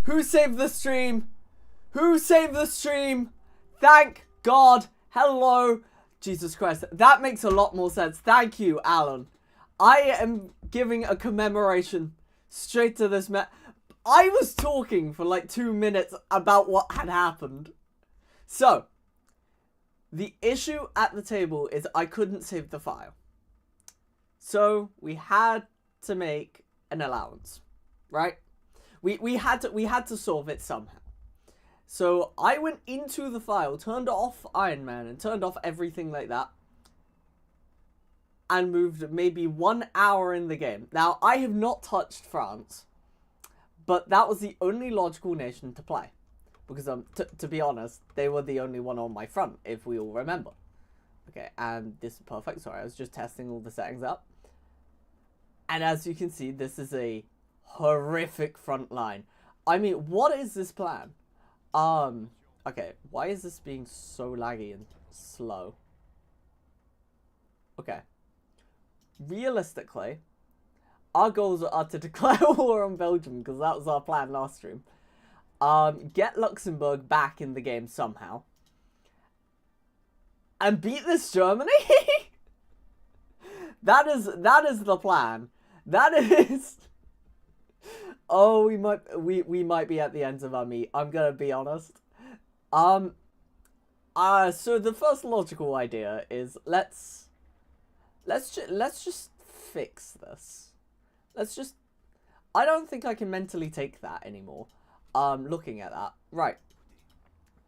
Who saved the stream? Who saved the stream? Thank God. Hello. Jesus Christ. That makes a lot more sense. Thank you, Alan. I am giving a commemoration straight to this man. I was talking for like 2 minutes about what had happened. So, the issue at the table is I couldn't save the file. So, we had to make an allowance, right? We had to solve it somehow. So, I went into the file, turned off Ironman, and turned off everything like that. And moved maybe 1 hour in the game. Now, I have not touched France. But that was the only logical nation to play. Because, to be honest, they were the only one on my front, if we all remember. Okay, and this is perfect. Sorry, I was just testing all the settings up. And as you can see, this is a horrific front line. I mean, what is this plan? Okay, why is this being so laggy and slow? Okay. Realistically, our goals are to declare war on Belgium, because that was our plan last stream. Get Luxembourg back in the game somehow. And beat this Germany? That is the plan. That is... Oh, we might be at the ends of our meat. I'm gonna be honest. So the first logical idea is let's just fix this. I don't think I can mentally take that anymore. Looking at that. Right.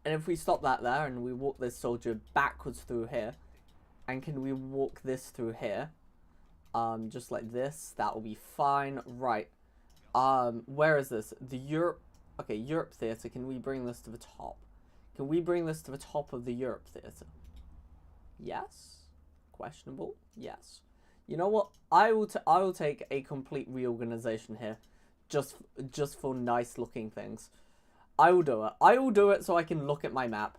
And if we stop that there and we walk this soldier backwards through here, and can we walk this through here? Just like this, that will be fine. Right. Where is this? The Europe. Okay, Europe Theatre. Can we bring this to the top? Can we bring this to the top of the Europe Theatre? Yes. Questionable. Yes. You know what? I will take a complete reorganization here, just for nice looking things. I will do it. I will do it so I can look at my map.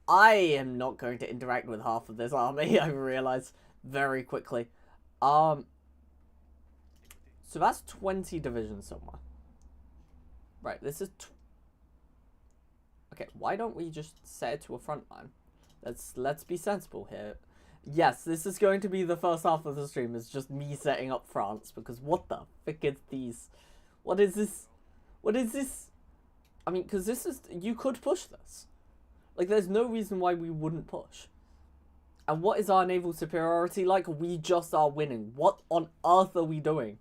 I am not going to interact with half of this army. I realize very quickly. So that's 20 divisions somewhere. Right. This is. Okay. Why don't we just set it to a front line? Let's be sensible here. Yes, this is going to be the first half of the stream. It's just me setting up France, because what the frick is these? What is this? What is this? I mean, because this is... You could push this. Like, there's no reason why we wouldn't push. And what is our naval superiority like? We just are winning. What on earth are we doing?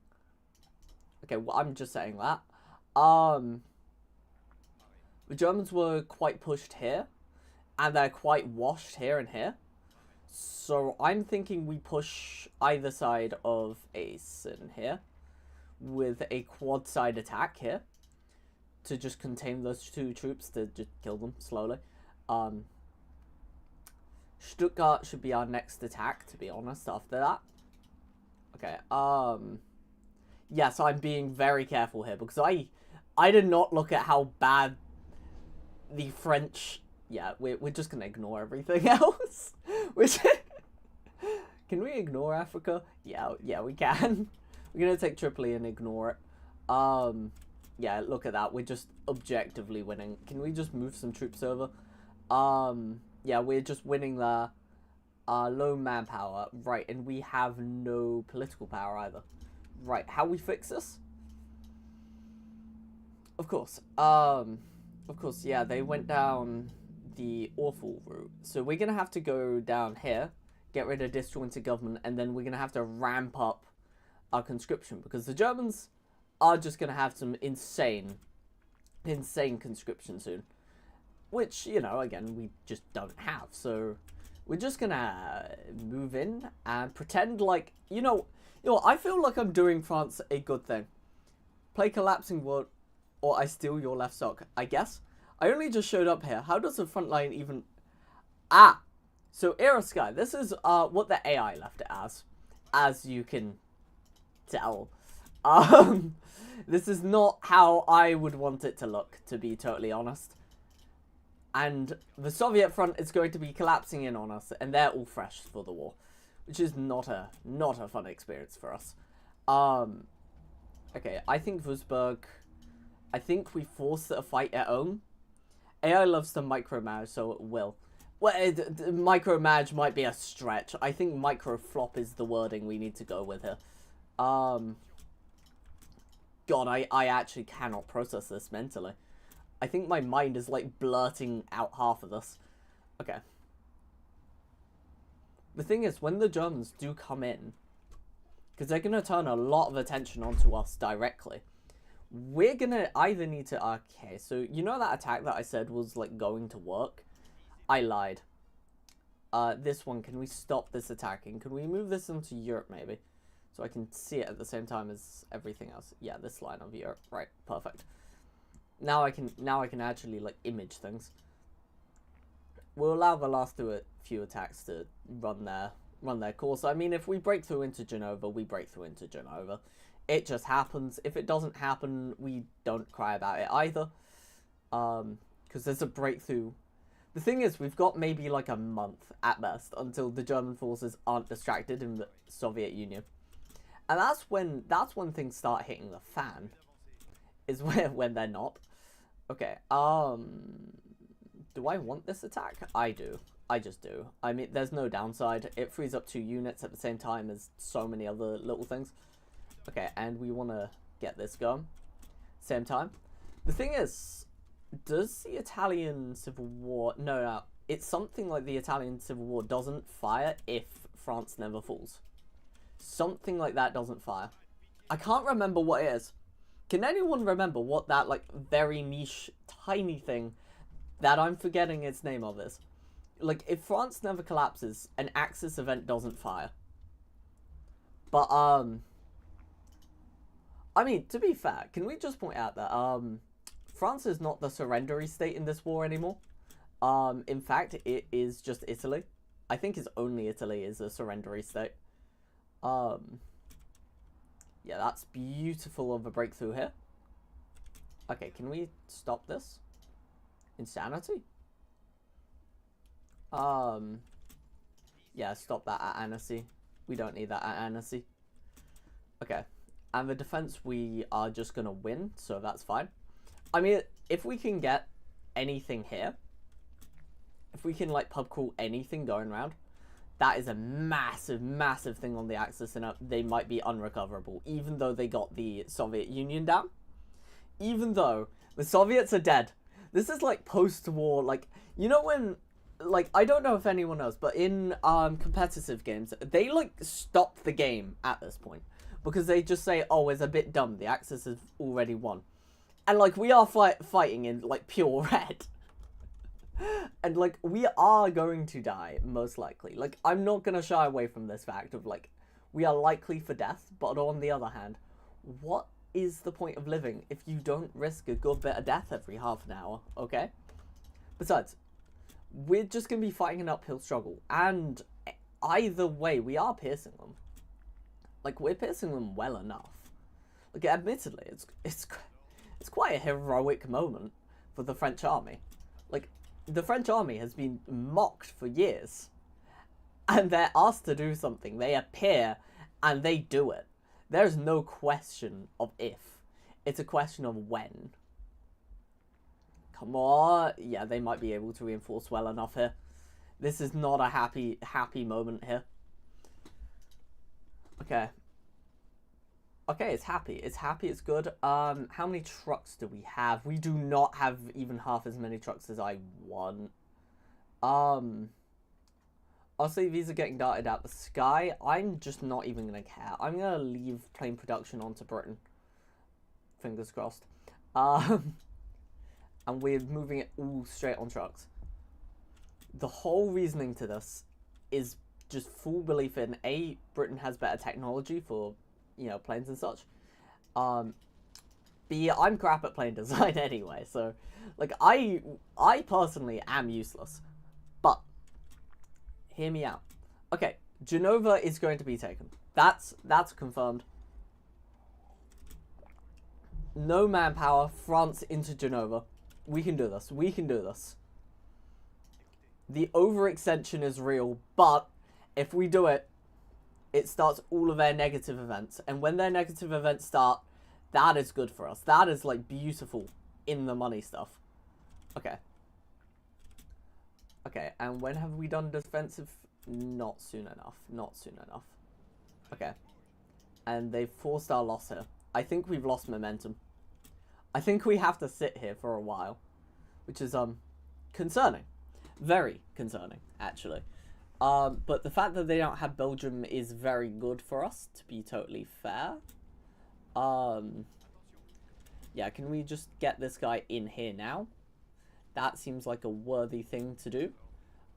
Okay, well, I'm just saying that. The Germans were quite pushed here. And they're quite washed here and here. So I'm thinking we push either side of Ace in here with a quad side attack here to just contain those two troops, to just kill them slowly. Stuttgart should be our next attack, to be honest, after that. Okay, yes, I'm being very careful here because I did not look at how bad the French... Yeah, we're just going to ignore everything else. Can we ignore Africa? Yeah, we can. We're going to take Tripoli and ignore it. Yeah, look at that. We're just objectively winning. Can we just move some troops over? Yeah, we're just winning there. Low manpower. Right, and we have no political power either. Right, how we fix this? Of course, yeah, they went down the awful route. So we're going to have to go down here, get rid of disjointed government, and then we're going to have to ramp up our conscription, because the Germans are just going to have some insane conscription soon. Which, you know, again, we just don't have. So we're just going to move in and pretend like, you know, I feel like I'm doing France a good thing. Play collapsing world, or I steal your left sock, I guess. I only just showed up here. How does the front line even... Ah! So, Era Sky. This is what the AI left it as you can tell. This is not how I would want it to look, to be totally honest. And the Soviet front is going to be collapsing in on us, and they're all fresh for the war, which is not a fun experience for us. Okay, I think Wurzburg I think we forced a fight at home. AI loves to micromanage, so it will. Well, micromanage might be a stretch. I think microflop is the wording we need to go with here. God, I actually cannot process this mentally. I think my mind is like blurting out half of this. Okay. The thing is, when the Germans do come in, because they're going to turn a lot of attention onto us directly, we're going to either need to... Okay, so you know that attack that I said was like going to work? I lied. This one, can we stop this attacking? Can we move this into Europe maybe? So I can see it at the same time as everything else. Yeah, this line of Europe. Right, perfect. Now I can actually like image things. We'll allow the last few attacks to run their course. I mean, if we break through into Genova, we break through into Genova. It just happens. If it doesn't happen, we don't cry about it either. Because there's a breakthrough. The thing is, we've got maybe like a month at best until the German forces aren't distracted in the Soviet Union. And that's when things start hitting the fan. Is when they're not. Okay, do I want this attack? I do. I just do. I mean, there's no downside. It frees up 2 units at the same time as so many other little things. Okay, and we want to get this going. Same time. The thing is, does the Italian Civil War... No. It's something like the Italian Civil War doesn't fire if France never falls. Something like that doesn't fire. I can't remember what it is. Can anyone remember what that, like, very niche, tiny thing that I'm forgetting its name of is? Like, if France never collapses, an Axis event doesn't fire. But, I mean, to be fair, can we just point out that, France is not the surrendery state in this war anymore. In fact, it is just Italy. I think it's only Italy is a surrendery state. Yeah, that's beautiful of a breakthrough here. Okay, can we stop this? Insanity? Yeah, stop that at Annecy. We don't need that at Annecy. Okay. And the defense, we are just gonna win, so that's fine. I mean, if we can get anything here, if we can, like, pub crawl anything going around, that is a massive, massive thing on the Axis, and they might be unrecoverable, even though they got the Soviet Union down. Even though the Soviets are dead. This is like post-war, like, you know when, like, I don't know if anyone knows, but in competitive games, they, like, stop the game at this point. Because they just say, oh, it's a bit dumb, the Axis has already won. And, like, we are fighting in, like, pure red. And, like, we are going to die, most likely. Like, I'm not going to shy away from this fact of, like, we are likely for death. But on the other hand, what is the point of living if you don't risk a good bit of death every half an hour, okay? Besides, we're just going to be fighting an uphill struggle. And either way, we are piercing them. Like, we're piercing them well enough. Like, admittedly, it's quite a heroic moment for the French army. Like, the French army has been mocked for years. And they're asked to do something. They appear and they do it. There's no question of if. It's a question of when. Come on. Yeah, they might be able to reinforce well enough here. This is not a happy moment here. Okay. Okay, it's happy. It's happy, it's good. How many trucks do we have? We do not have even half as many trucks as I want. I'll say these are getting darted out the sky. I'm just not even going to care. I'm going to leave plane production onto Britain. Fingers crossed. And we're moving it all straight on trucks. The whole reasoning to this is just full belief in, A, Britain has better technology for, you know, planes and such. B, I'm crap at plane design anyway, so, like, I personally am useless. But, hear me out. Okay, Genova is going to be taken. That's confirmed. No manpower, France into Genova. We can do this. We can do this. The overextension is real, but if we do it, it starts all of their negative events. And when their negative events start, That is good for us. That is, like, beautiful in the money stuff. Okay. Okay, and when have we done defensive? Not soon enough. Not soon enough. Okay. And they've forced our loss here. I think we've lost momentum. I think we have to sit here for a while. Which is, concerning. Very concerning, actually. But the fact that they don't have Belgium is very good for us, to be totally fair. Yeah, can we just get this guy in here now? That seems like a worthy thing to do.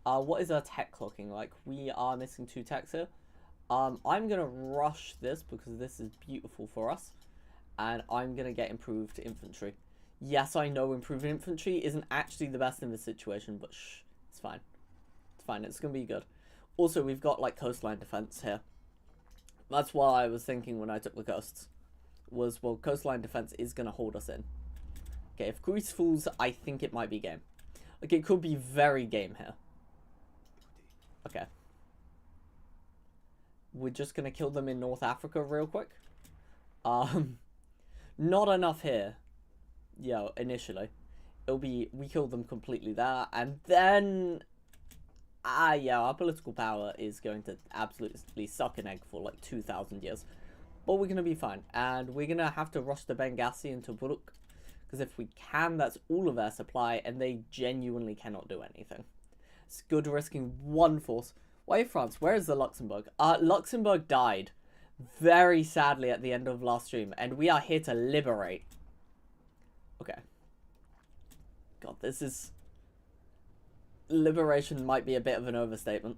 What is our tech looking like? We are missing 2 techs here. I'm going to rush this because this is beautiful for us. And I'm going to get improved infantry. Yes, I know improved infantry isn't actually the best in this situation, but shh, it's fine. It's fine, it's going to be good. Also, we've got, like, coastline defense here. That's what I was thinking when I took the coasts. Was, well, coastline defense is going to hold us in. Okay, if Greece falls, I think it might be game. Like, it could be very game here. Okay. We're just going to kill them in North Africa real quick. Not enough here. Yeah, initially. It'll be, we kill them completely there. And then, yeah, our political power is going to absolutely suck an egg for like 2,000 years. But we're going to be fine. And we're going to have to rush the Benghazi into Tobruk. Because if we can, that's all of their supply. And they genuinely cannot do anything. It's good risking 1 force. Why France? Where is the Luxembourg? Luxembourg died very sadly at the end of last stream. And we are here to liberate. Okay. God, this is... Liberation might be a bit of an overstatement.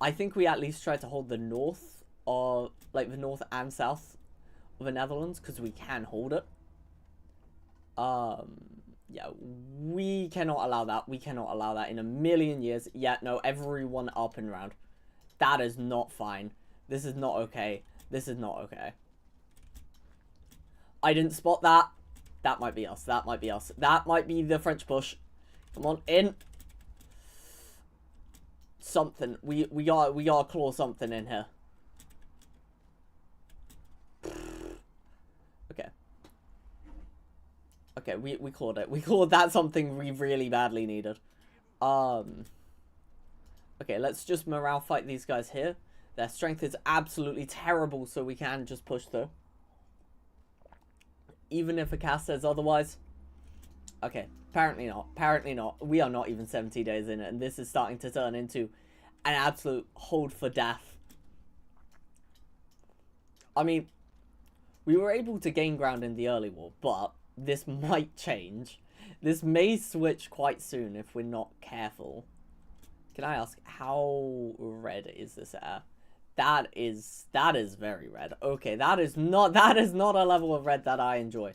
I think we at least try to hold the north, or like the north and south of the Netherlands, because we can hold it. Yeah, we cannot allow that. We cannot allow that in a million years. Yeah, no, everyone up and round. That is not fine. This is not okay. This is not okay. I didn't spot that. That might be us. That might be us. That might be the French push. Come on, in. Something. We gotta claw something in here. Okay. Okay, we clawed it. We clawed that something we really badly needed. Okay, let's just morale fight these guys here. Their strength is absolutely terrible, so we can just push through. Even if a cast says otherwise. Okay, apparently not. Apparently not. We are not even 70 days in it, and this is starting to turn into an absolute hold for death. I mean, we were able to gain ground in the early war, but this might change. This may switch quite soon if we're not careful. Can I ask, how red is this air? That is very red. Okay, that is not a level of red that I enjoy.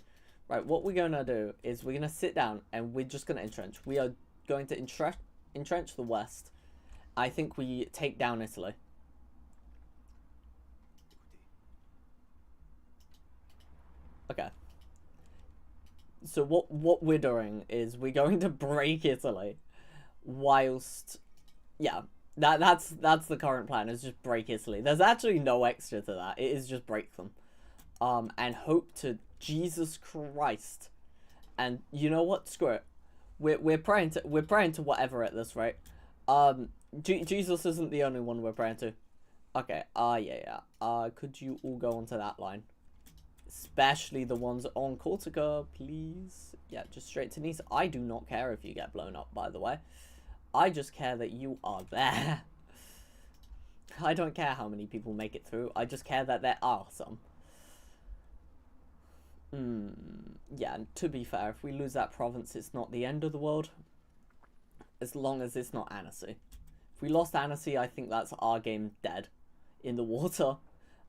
Right, what we're gonna do is we're gonna sit down and we're just gonna entrench. We are going to entrench the west. I think we take down Italy. Okay. So what we're doing is we're going to break Italy whilst, yeah, that's the current plan, is just break Italy. There's actually no extra to that. It is just break them. And hope to Jesus Christ. And you know what? Screw it. We're praying to whatever at this rate. Jesus isn't the only one we're praying to. Okay. Yeah. Could you all go onto that line? Especially the ones on Corsica, please. Yeah, just straight to Nice. I do not care if you get blown up, by the way. I just care that you are there. I don't care how many people make it through. I just care that there are some. Yeah, and to be fair, if we lose that province, it's not the end of the world. As long as it's not Annecy. If we lost Annecy, I think that's our game dead in the water.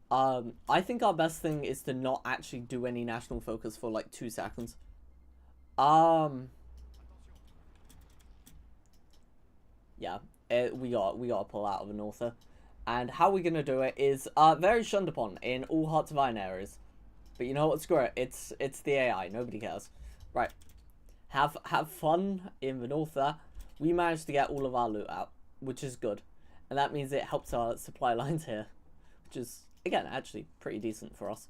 I think our best thing is to not actually do any national focus for like 2 seconds. Yeah, we gotta pull out of the north there. And how we're gonna do it is very shunned upon in all Hearts of Iron areas. But you know what? Screw it. It's the AI. Nobody cares. Right. Have fun in the north there. We managed to get all of our loot out, which is good. And that means it helps our supply lines here, which is, again, actually pretty decent for us.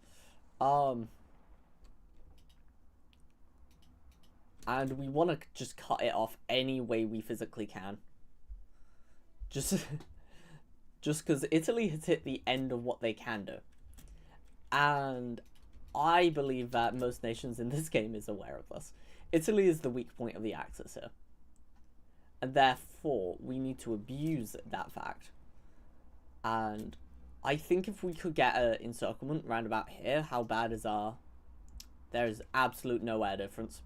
And we want to just cut it off any way we physically can. Just because Italy has hit the end of what they can do. And I believe that most nations in this game is aware of this. Italy is the weak point of the Axis here. And therefore, we need to abuse that fact. And I think if we could get an encirclement round about here, how bad is our... There's absolute no air difference.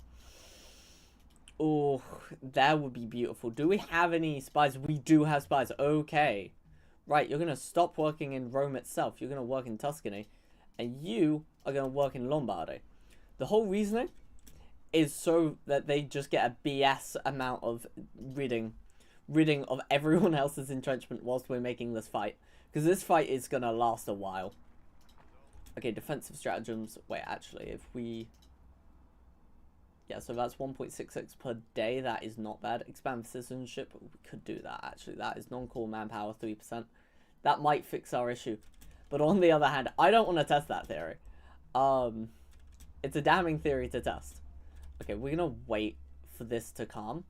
Oh, that would be beautiful. Do we have any spies? We do have spies. Okay. Right, you're going to stop working in Rome itself. You're going to work in Tuscany. And you are going to work in Lombardy. The whole reasoning is so that they just get a BS amount of ridding of everyone else's entrenchment whilst we're making this fight. Because this fight is going to last a while. Okay, defensive stratagems. Wait, actually, if we... Yeah, so that's 1.66 per day. That is not bad. Expand citizenship. We could do that, actually. That is non-core manpower, 3%. That might fix our issue. But on the other hand, I don't want to test that theory. It's a damning theory to test. Okay, we're going to wait for this to calm.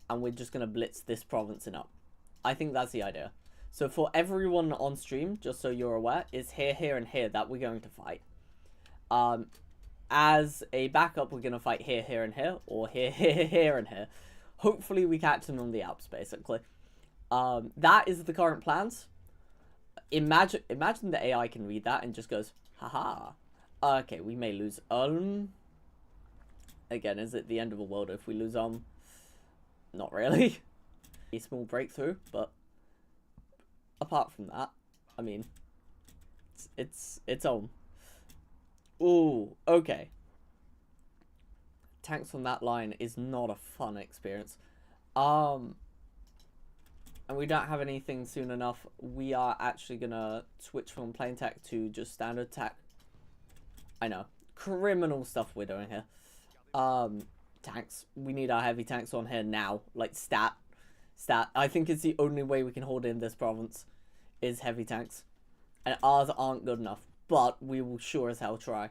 And we're just going to blitz this province up. I think that's the idea. So for everyone on stream, just so you're aware, it's here, here, and here that we're going to fight. As a backup, we're going to fight here, here, and here. Or here, here, here, and here. Hopefully we catch them on the Alps, basically. That is the current plans. Imagine the AI can read that and just goes, haha. Okay, we may lose Ulm. Again, is it the end of the world if we lose Ulm? Not really. A small breakthrough, but apart from that, I mean, it's Ulm. Ooh, okay. Tanks on that line is not a fun experience. And we don't have anything soon enough. We are actually gonna switch from plain tech to just standard tech. I know. Criminal stuff we're doing here. Tanks. We need our heavy tanks on here now. Like, stat. I think it's the only way we can hold in this province is heavy tanks. And ours aren't good enough. But we will sure as hell try.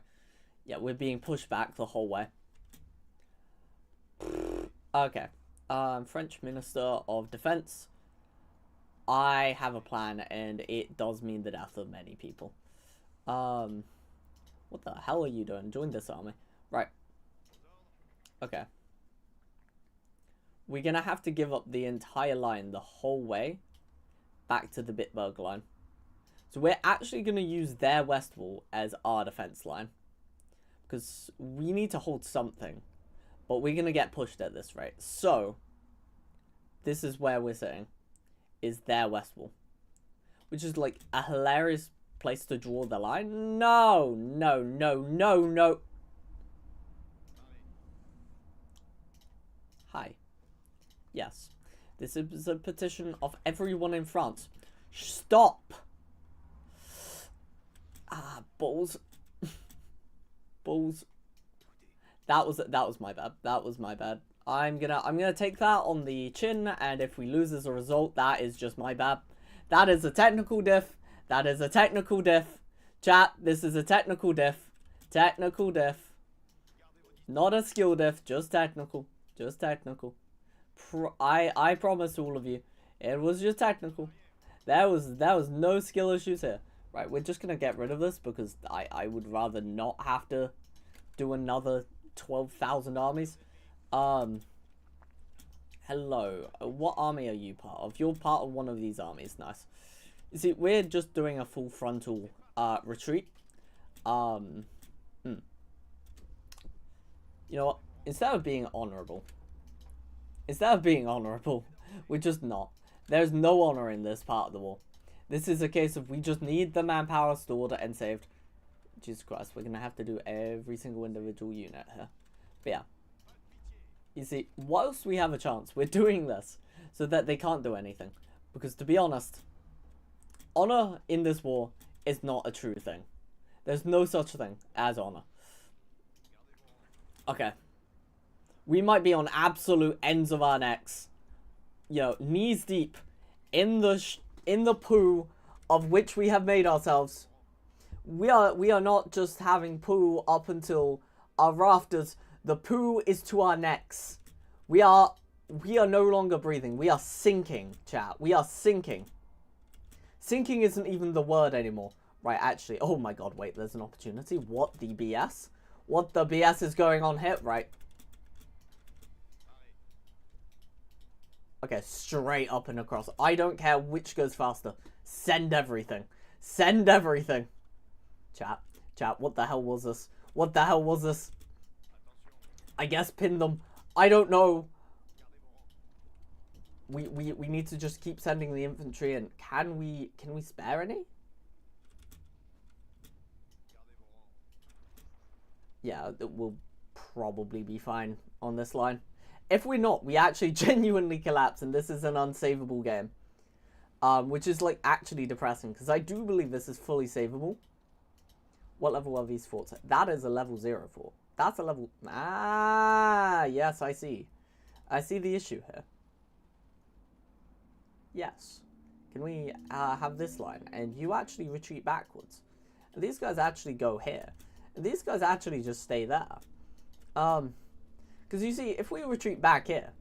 Yeah, we're being pushed back the whole way. Okay. French Minister of Defense. I have a plan, and it does mean the death of many people. What the hell are you doing? Join this army. Right. Okay. We're gonna have to give up the entire line the whole way back to the Bitburg line. So we're actually going to use their west wall as our defense line. Because we need to hold something. But we're going to get pushed at this rate. So, this is where we're sitting. Is their west wall. Which is like a hilarious place to draw the line. No, no, no, no, no. Hi. Yes. This is a petition of everyone in France. Stop. Ah, balls. Balls. That was my bad. That was my bad. I'm gonna take that on the chin, and if we lose as a result, that is just my bad. That is a technical diff. That is a technical diff. Chat, this is a technical diff. Technical diff. Not a skill diff, just technical. Just technical. I promise all of you, it was just technical. There was no skill issues here. Right, we're just gonna get rid of this because I would rather not have to do another 12,000 armies. Hello. What army are you part of? You're part of one of these armies. Nice. You see, we're just doing a full frontal retreat. You know what? Instead of being honorable, we're just not. There's no honor in this part of the war. This is a case of we just need the manpower stored and saved. Jesus Christ, we're going to have to do every single individual unit here. But yeah. You see, whilst we have a chance, we're doing this so that they can't do anything. Because to be honest, honor in this war is not a true thing. There's no such thing as honor. Okay. We might be on absolute ends of our necks. You know, knees deep in the poo of which we have made ourselves. We are not just having poo up until our rafters. The poo is to our necks. We are no longer breathing. We are sinking, chat. We are sinking. Sinking isn't even the word anymore. Right, actually. Oh my god, wait, there's an opportunity. What the BS? What the BS is going on here? Right. Okay, straight up and across. I don't care which goes faster. Send everything. Send everything. Chat, what the hell was this? What the hell was this? I guess pin them. I don't know. We need to just keep sending the infantry in. Can we spare any? Yeah, we'll probably be fine on this line. If we're not, we actually genuinely collapse and this is an unsavable game. Which is like actually depressing because I do believe this is fully savable. What level are these forts? That is a level 0 fort. That's a level... Ah, yes, I see. I see the issue here. Yes. Can we have this line? And you actually retreat backwards. And these guys actually go here. And these guys actually just stay there. Because you see, if we retreat back here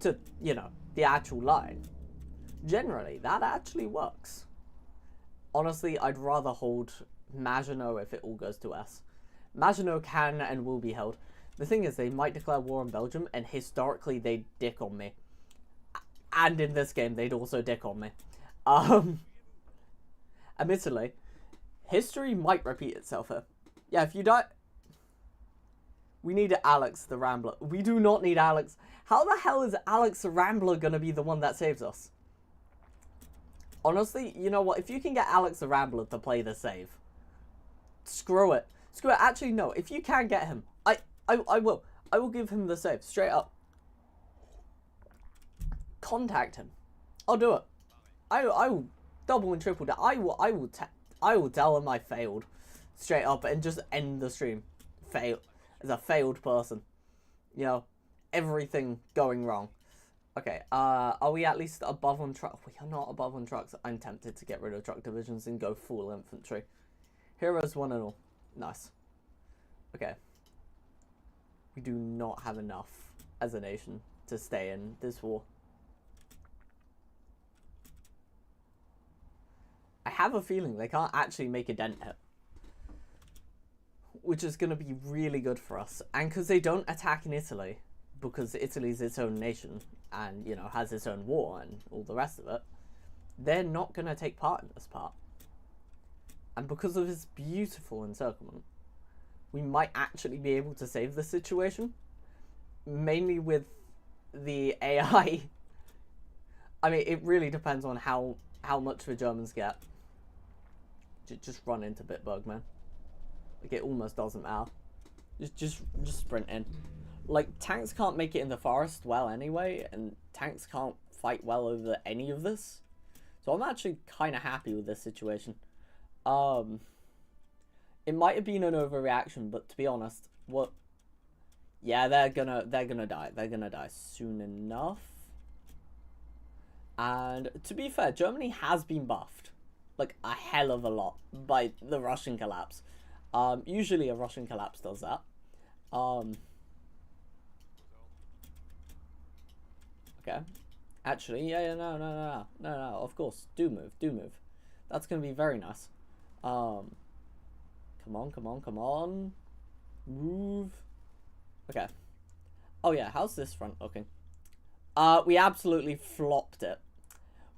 to, you know, the actual line, generally, that actually works. Honestly, I'd rather hold Maginot if it all goes to S. Maginot can and will be held. The thing is, they might declare war on Belgium, and historically, they'd dick on me. And in this game, they'd also dick on me. Admittedly, history might repeat itself here. Yeah, if you die... We need Alex the Rambler. We do not need Alex. How the hell is Alex the Rambler gonna be the one that saves us? Honestly, you know what? If you can get Alex the Rambler to play the save, screw it. Screw it. Actually, no. If you can get him, I will. I will give him the save straight up. Contact him. I'll do it. I will double and triple that. I will tell him I failed straight up and just end the stream. Fail as a failed person. You know, everything going wrong. Okay, are we at least above on trucks? We are not above on trucks. I'm tempted to get rid of truck divisions and go full infantry. Heroes one and all. Nice. Okay. We do not have enough as a nation to stay in this war. I have a feeling they can't actually make a dent here. Which is going to be really good for us. And because they don't attack in Italy, because Italy's its own nation and, you know, has its own war and all the rest of it, they're not going to take part in this part. And because of this beautiful encirclement, we might actually be able to save the situation. Mainly with the AI. I mean, it really depends on how much the Germans get. Just run into Bitburg, man. Like, it almost doesn't matter. Just sprint in. Like, tanks can't make it in the forest well anyway, and tanks can't fight well over any of this. So I'm actually kind of happy with this situation. It might have been an overreaction, but to be honest, what? Yeah, they're gonna die. They're gonna die soon enough. And to be fair, Germany has been buffed, like a hell of a lot, by the Russian collapse. Usually a Russian collapse does that. Okay. Actually, yeah, no. Of course, do move. That's gonna be very nice. Come on. Move. Okay. Oh yeah, how's this front looking? We absolutely flopped it.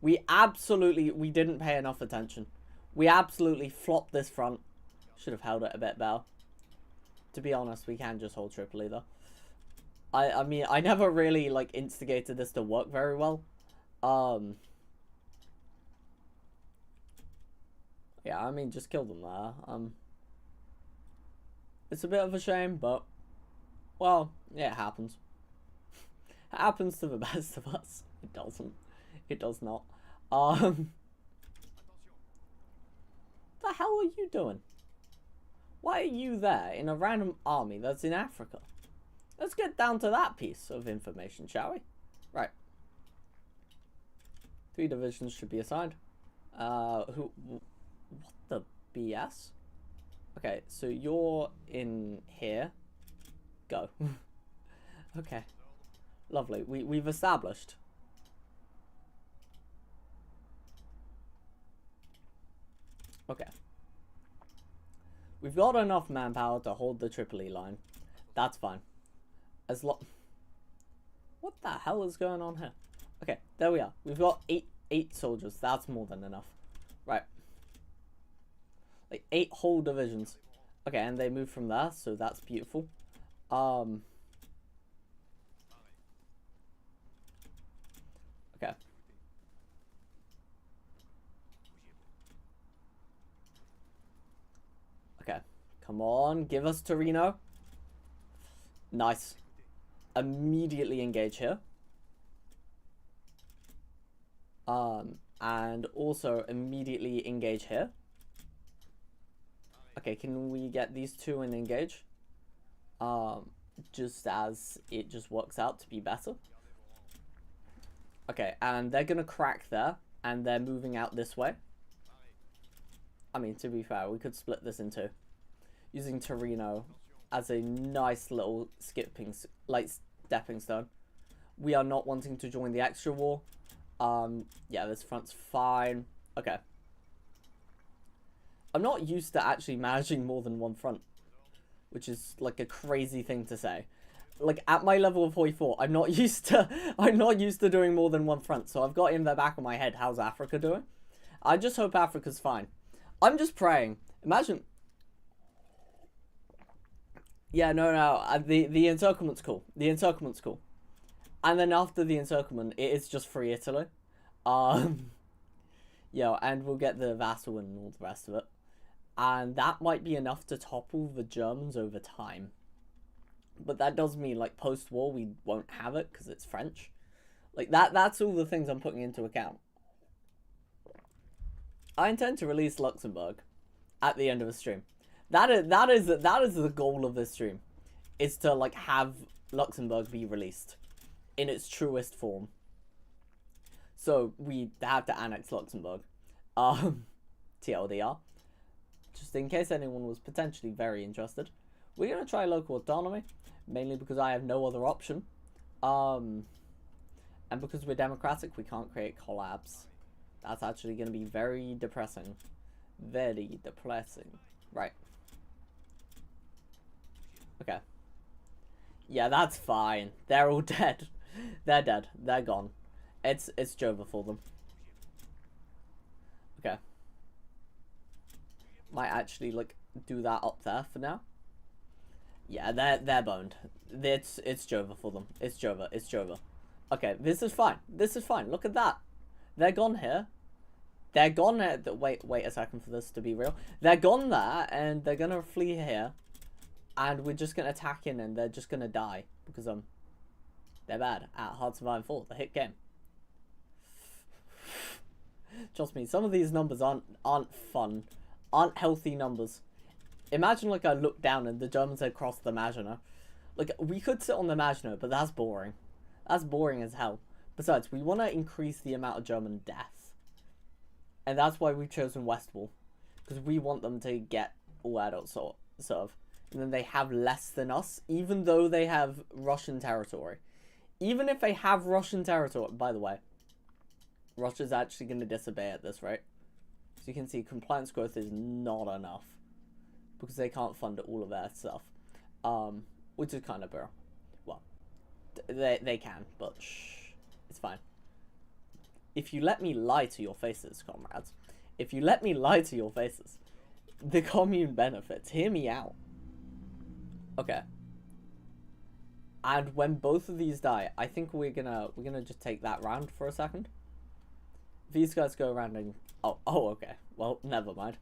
We didn't pay enough attention. We absolutely flopped this front. Should have held it a bit better. To be honest, we can just hold Tripoli though. I mean, I never really like instigated this to work very well. Yeah, I mean, just kill them there. It's a bit of a shame, but well, yeah, it happens. It happens to the best of us. It doesn't. It does not. The hell are you doing? Why are you there in a random army that's in Africa? Let's get down to that piece of information, shall we? Right. 3 divisions should be assigned. What the BS? Okay, so you're in here. Go. Okay. Lovely. We've established. Okay. We've got enough manpower to hold the Tripoli line. That's fine. As long... What the hell is going on here? Okay, there we are. We've got eight soldiers. That's more than enough. Right. Like 8 whole divisions. Okay, and they move from there, so that's beautiful. Okay. Okay. Come on, give us Torino. Nice. Immediately engage here. And also immediately engage here. Okay, can we get these two and engage? Just as it just works out to be better. Okay, and they're gonna crack there, and they're moving out this way. I mean, to be fair, we could split this in two, using Torino as a nice little stepping stone. We are not wanting to join the extra war. Yeah, this front's fine. Okay. I'm not used to actually managing more than one front, which is like a crazy thing to say. Like at my level of 44, I'm not used to doing more than one front. So I've got in the back of my head, how's Africa doing? I just hope Africa's fine. I'm just praying. Imagine. Yeah, no. The encirclement's cool. The encirclement's cool. And then after the encirclement, it is just free Italy. Yeah, and we'll get the vassal and all the rest of it. And that might be enough to topple the Germans over time. But that does mean, like, post-war, we won't have it because it's French. Like, that's all the things I'm putting into account. I intend to release Luxembourg at the end of the stream. That is the goal of this stream. Is to, like, have Luxembourg be released in its truest form. So, we have to annex Luxembourg. TLDR. Just in case anyone was potentially very interested. We're going to try local autonomy. Mainly because I have no other option. And because we're democratic, we can't create collabs. That's actually going to be very depressing. Very depressing. Right. Okay. Yeah, that's fine. They're all dead. They're dead. They're gone. It's Jova for them. Okay. Might actually, like, do that up there for now. Yeah, they're boned. It's Jova for them. It's Jova. Okay, this is fine. This is fine. Look at that. They're gone here. They're gone here. Wait a second for this to be real. They're gone there, and they're gonna flee here. And we're just gonna attack in, and they're just gonna die. Because, they're bad at Hard Survival 4, the hit game. Trust me, some of these numbers aren't fun. Aren't healthy numbers. Imagine, like, I look down and the Germans had crossed the Maginot. Like, we could sit on the Maginot, but that's boring. That's boring as hell. Besides, we want to increase the amount of German deaths. And that's why we've chosen Westwall. Because we want them to get all adults serve. And then they have less than us, even though they have Russian territory. Even if they have Russian territory, by the way, Russia's actually going to disobey at this rate. So you can see compliance growth is not enough. Because they can't fund all of their stuff. Which is kind of bro. Well, they can, but shh, it's fine. If you let me lie to your faces, comrades. If you let me lie to your faces. The commune benefits. Hear me out. Okay. And when both of these die, I think we're gonna just take that round for a second. These guys go around and oh okay. Well, never mind.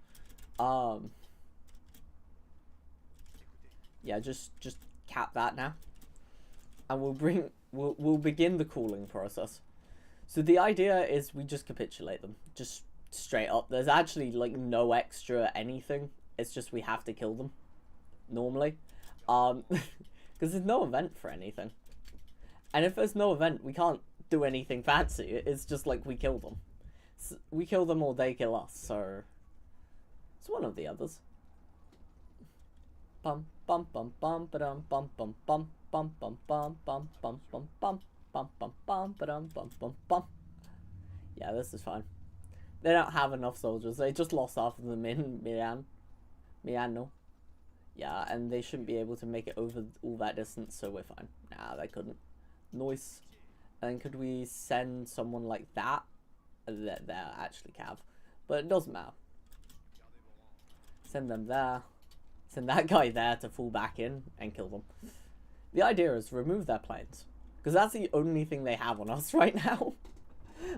Yeah, just cap that now. And we'll begin the cooling process. So the idea is we just capitulate them. Just straight up. There's actually like no extra anything. It's just we have to kill them. Normally. Because there's no event for anything. And if there's no event, we can't do anything fancy. It's just like we kill them. So we kill them or they kill us. So it's one of the others. Bum, Bum bum bum ba-dum bum bum bum bum bum bum bum bum bum bum bum bum bum ba-dum bum bum bum. Yeah, this is fine. They don't have enough soldiers. They just lost half of them in Miano. Yeah, and they shouldn't be able to make it over all that distance, so we're fine. Nah, they couldn't. Nice. And could we send someone like that? They're actually Cav. But it doesn't matter. Send them there. Send that guy there to fall back in and kill them. The idea is remove their planes. Because that's the only thing they have on us right now.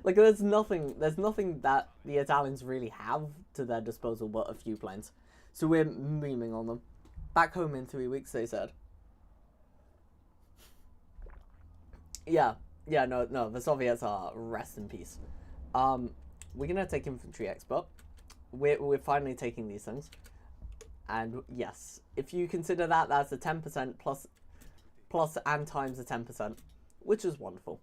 Like, there's nothing that the Italians really have to their disposal but a few planes. So we're memeing on them. Back home in 3 weeks, they said. Yeah, no, the Soviets are rest in peace. We're gonna take infantry expert. We're finally taking these things. And yes, if you consider that, that's a 10% plus and times a 10%, which is wonderful.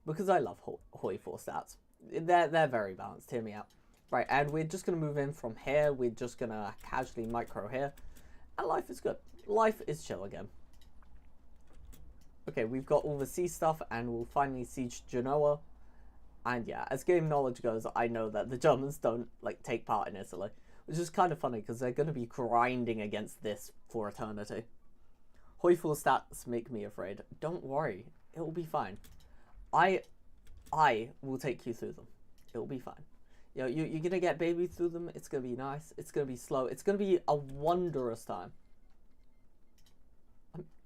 Because I love Hoi 4 stats. They're very balanced, hear me out. Right, and we're just going to move in from here. We're just going to casually micro here. And life is good. Life is chill again. Okay, we've got all the sea stuff, and we'll finally siege Genoa. And yeah, as game knowledge goes, I know that the Germans don't, like, take part in Italy. Which is kind of funny, because they're going to be grinding against this for eternity. Hoi 4 stats make me afraid. Don't worry, it will be fine. I will take you through them. It will be fine. You know, you're going to get baby through them. It's going to be nice. It's going to be slow. It's going to be a wondrous time.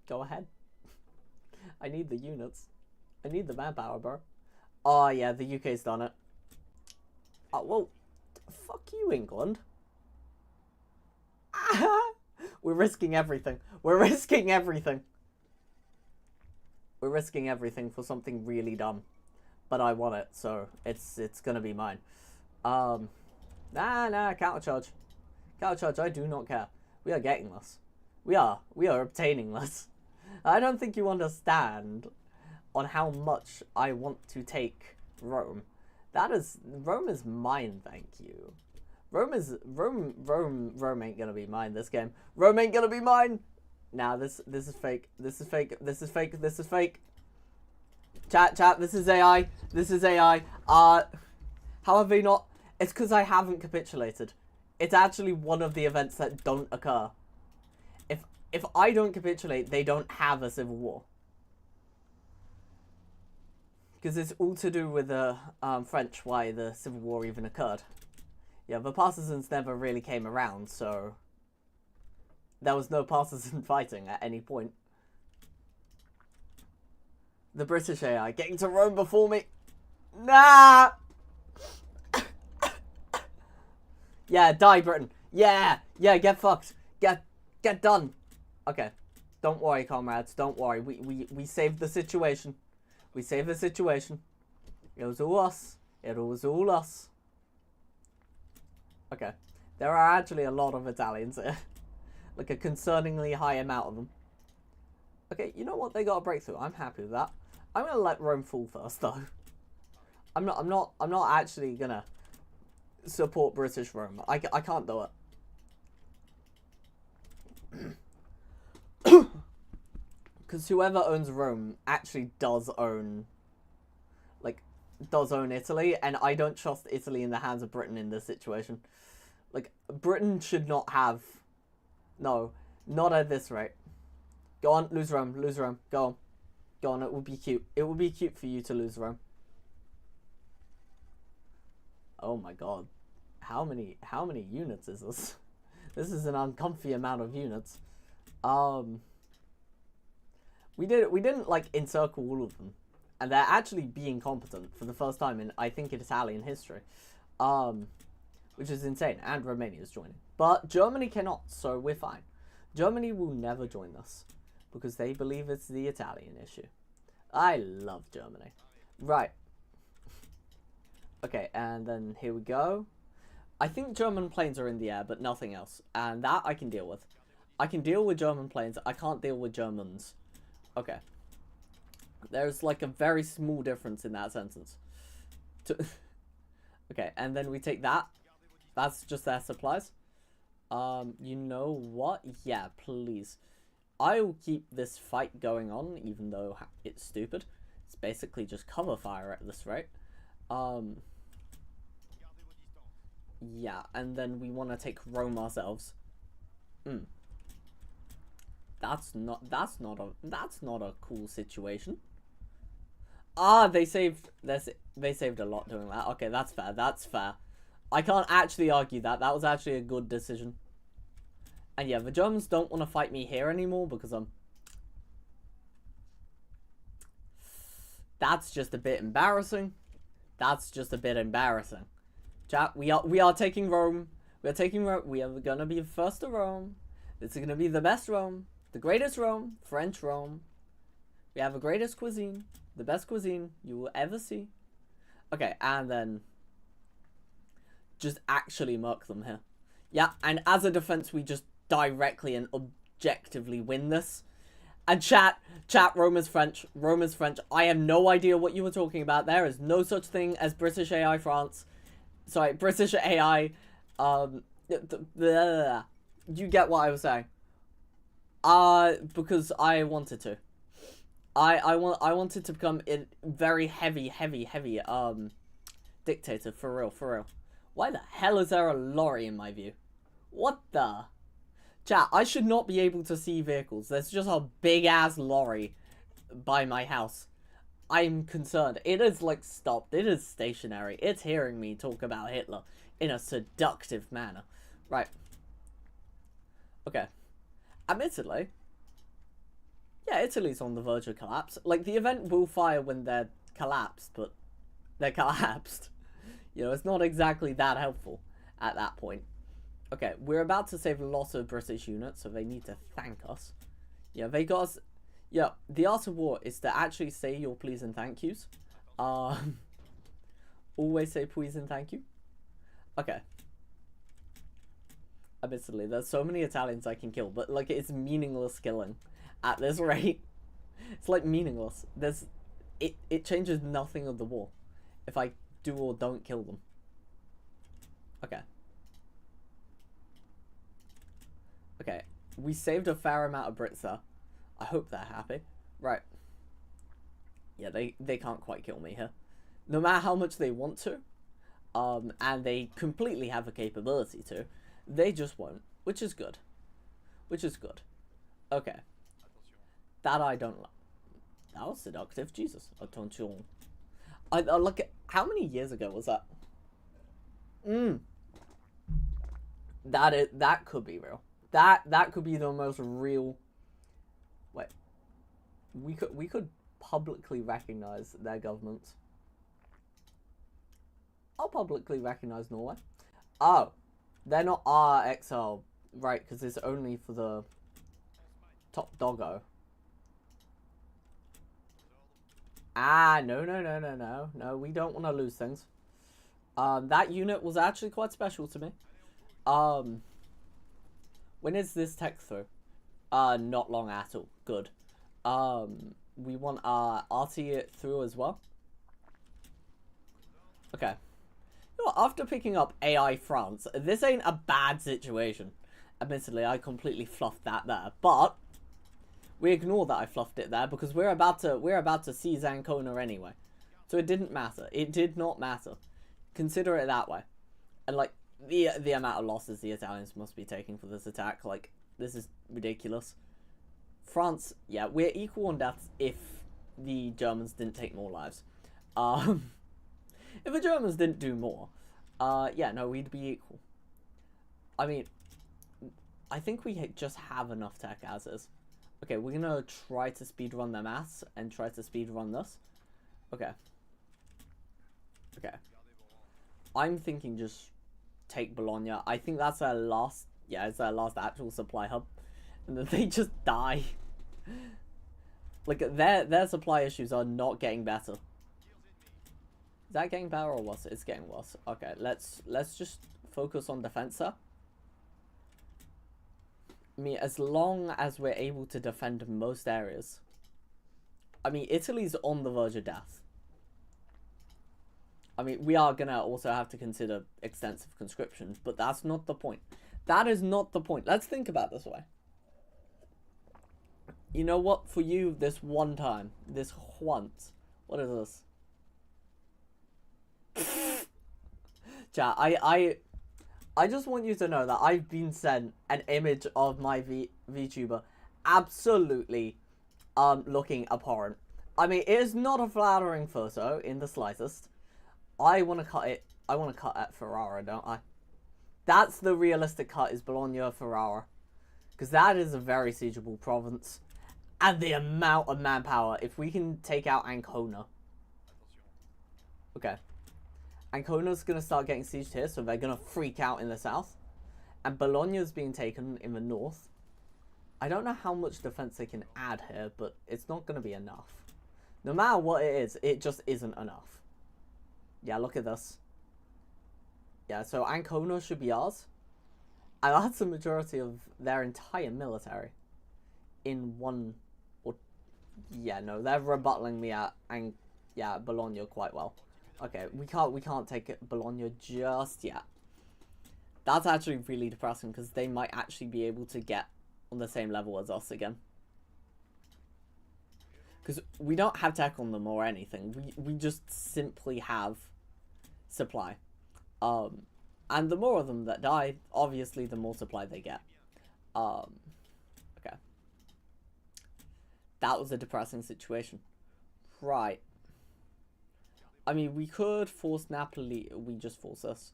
Go ahead. I need the units. I need the manpower, bro. Oh, yeah, the UK's done it. Oh, well, fuck you, England. We're risking everything. We're risking everything. We're risking everything for something really dumb. But I want it, so it's gonna be mine. Nah, countercharge. Countercharge, I do not care. We are getting this. We are obtaining this. I don't think you understand on how much I want to take Rome. Rome is mine, thank you. Rome ain't gonna be mine this game. Rome ain't gonna be mine! Nah, this is fake. This is fake. This is fake. This is fake. Chat, this is AI. This is AI. How have they not? It's because I haven't capitulated. It's actually one of the events that don't occur. If I don't capitulate, they don't have a civil war. Because it's all to do with the French, why the civil war even occurred. Yeah, the partisans never really came around, so there was no partisan fighting at any point. The British AI getting to Rome before me. Nah! Yeah, die, Britain. Yeah, get fucked. Get done. Okay, don't worry, comrades. Don't worry. We saved the situation. We saved the situation. It was all us. It was all us. Okay, there are actually a lot of Italians here. Like a concerningly high amount of them. Okay, you know what? They got a breakthrough. I'm happy with that. I'm gonna let Rome fall first, though. I'm not actually gonna support British Rome. I can't do it. Because whoever owns Rome actually does own Italy, and I don't trust Italy in the hands of Britain in this situation. Like, Britain should not have... No, not at this rate. Go on, lose Rome, go on. Go on, it would be cute. It would be cute for you to lose Rome. Oh my god. How many units is this? This is an uncomfy amount of units. We didn't like encircle all of them. And they're actually being competent for the first time in, I think, in Italian history. Which is insane. And Romania is joining. But Germany cannot, so we're fine. Germany will never join us. Because they believe it's the Italian issue. I love Germany. Right. Okay, and then here we go. I think German planes are in the air, but nothing else. And that I can deal with. I can deal with German planes. I can't deal with Germans. Okay. There's like a very small difference in that sentence. Okay, and then we take that. That's just their supplies. You know what? Yeah, please. I'll keep this fight going on, even though it's stupid. It's basically just cover fire at this rate. Yeah, and then we want to take Rome ourselves. That's not a cool situation. Ah, they saved a lot doing that. Okay, that's fair. That's fair. I can't actually argue that. That was actually a good decision. And yeah, the Germans don't want to fight me here anymore because that's just a bit embarrassing. That's just a bit embarrassing. Chat, we are taking Rome. We are taking Rome. We are gonna be first to Rome. This is gonna be the best Rome, the greatest Rome, French Rome. We have the greatest cuisine, the best cuisine you will ever see. Okay, and then just actually murk them here. Yeah, and as a defense, we just directly and objectively win this. And chat, Rome is French. Rome is French. I have no idea what you were talking about. There is no such thing as British AI France. Sorry, British AI. You get what I was saying. Because I wanted to. I wanted to become a very heavy dictator, for real. Why the hell is there a lorry in my view? What the? Chat, I should not be able to see vehicles. There's just a big-ass lorry by my house. I'm concerned. It is, like, stopped. It is stationary. It's hearing me talk about Hitler in a seductive manner. Right. Okay. Admittedly, yeah, Italy's on the verge of collapse. Like, the event will fire when they're collapsed, but they're collapsed. You know, it's not exactly that helpful at that point. Okay, we're about to save lots of British units, so they need to thank us. Yeah, they got us. Yeah, the art of war is to actually say your please and thank yous. Always say please and thank you. Okay. Admittedly, there's so many Italians I can kill, but like it's meaningless killing at this rate. It's like meaningless. It changes nothing of the war if I do or don't kill them. Okay. Okay, we saved a fair amount of Brits there. I hope they're happy. Right. Yeah, they can't quite kill me here. No matter how much they want to. And they completely have the capability to. They just won't. Which is good. Which is good. Okay. That I don't like. That was seductive. Jesus. Attention. I look at... How many years ago was that? That could be real. That could be the most real. Wait, we could publicly recognize their governments. I'll publicly recognize Norway. Oh, they're not RXL, right? Because it's only for the top doggo. No. We don't want to lose things. That unit was actually quite special to me. When is this tech through? Not long at all. Good. We want our RT through as well. Okay. You know what, after picking up AI France, this ain't a bad situation. Admittedly, I completely fluffed that there, but we ignore that I fluffed it there because we're about to seize Ancona anyway. So it didn't matter. It did not matter. Consider it that way. And like the amount of losses the Italians must be taking for this attack, like, this is ridiculous. France, yeah, we're equal on deaths if the Germans didn't take more lives. If the Germans didn't do more, yeah, no, we'd be equal. I mean, I think we just have enough tech as is. Okay, we're gonna try to speedrun their maths and try to speedrun this. Okay. Okay. I'm thinking just take Bologna. I think that's their last, yeah, it's their last actual supply hub. And then they just die. Like, their supply issues are not getting better. Is that getting better or worse? It's getting worse. Okay, let's just focus on defense there. I mean, as long as we're able to defend most areas. I mean, Italy's on the verge of death. I mean, we are gonna also have to consider extensive conscription, but that's not the point. That is not the point. Let's think about it this way. You know what? For you, this one time, this once. What is this? Chat, I just want you to know that I've been sent an image of my VTuber absolutely looking abhorrent. I mean, it is not a flattering photo in the slightest. I want to cut it. I want to cut at Ferrara, don't I? That's the realistic cut, is Bologna Ferrara. Because that is a very siegeable province. And the amount of manpower, if we can take out Ancona. Okay. Ancona's going to start getting sieged here, so they're going to freak out in the south. And Bologna's being taken in the north. I don't know how much defense they can add here, but it's not going to be enough. No matter what it is, it just isn't enough. Yeah, look at this. Yeah, so Ancona should be ours. And that's the majority of their entire military. In one... or yeah, no, they're rebuttaling me at Bologna quite well. Okay, we can't take it Bologna just yet. That's actually really depressing, because they might actually be able to get on the same level as us again. Because we don't have tech on them or anything. We just simply have supply. And the more of them that die, obviously the more supply they get. Okay. That was a depressing situation. Right. I mean, we could force Napoli. We just force us.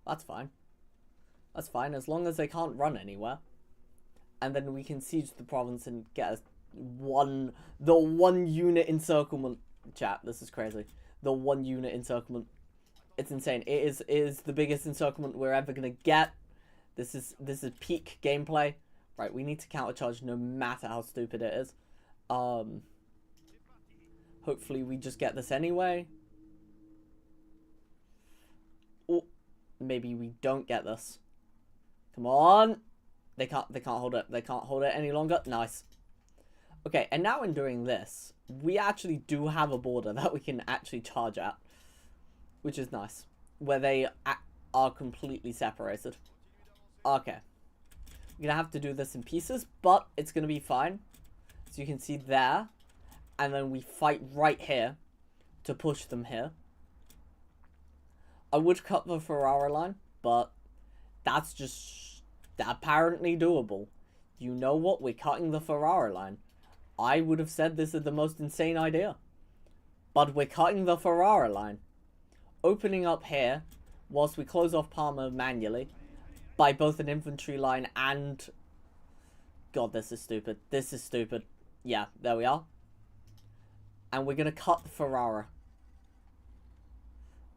That's fine. That's fine, as long as they can't run anywhere. And then we can siege the province and get the one unit encirclement. Chat, this is crazy. The 1 unit encirclement. It's insane. It is the biggest encirclement we're ever gonna get. This is peak gameplay. Right, we need to countercharge no matter how stupid it is. Hopefully we just get this anyway. Oh, maybe we don't get this. Come on. They can't hold it. They can't hold it any longer. Nice. Okay, and now in doing this, we actually do have a border that we can actually charge at, which is nice, where they are completely separated. Okay. We're going to have to do this in pieces, but it's going to be fine. So you can see there, and then we fight right here to push them here. I would cut the Ferrara line, but that's just apparently doable. You know what? We're cutting the Ferrara line. I would have said this is the most insane idea. But we're cutting the Ferrara line. Opening up here, whilst we close off Parma manually, by both an infantry line and... God, this is stupid. This is stupid. Yeah, there we are. And we're going to cut the Ferrara.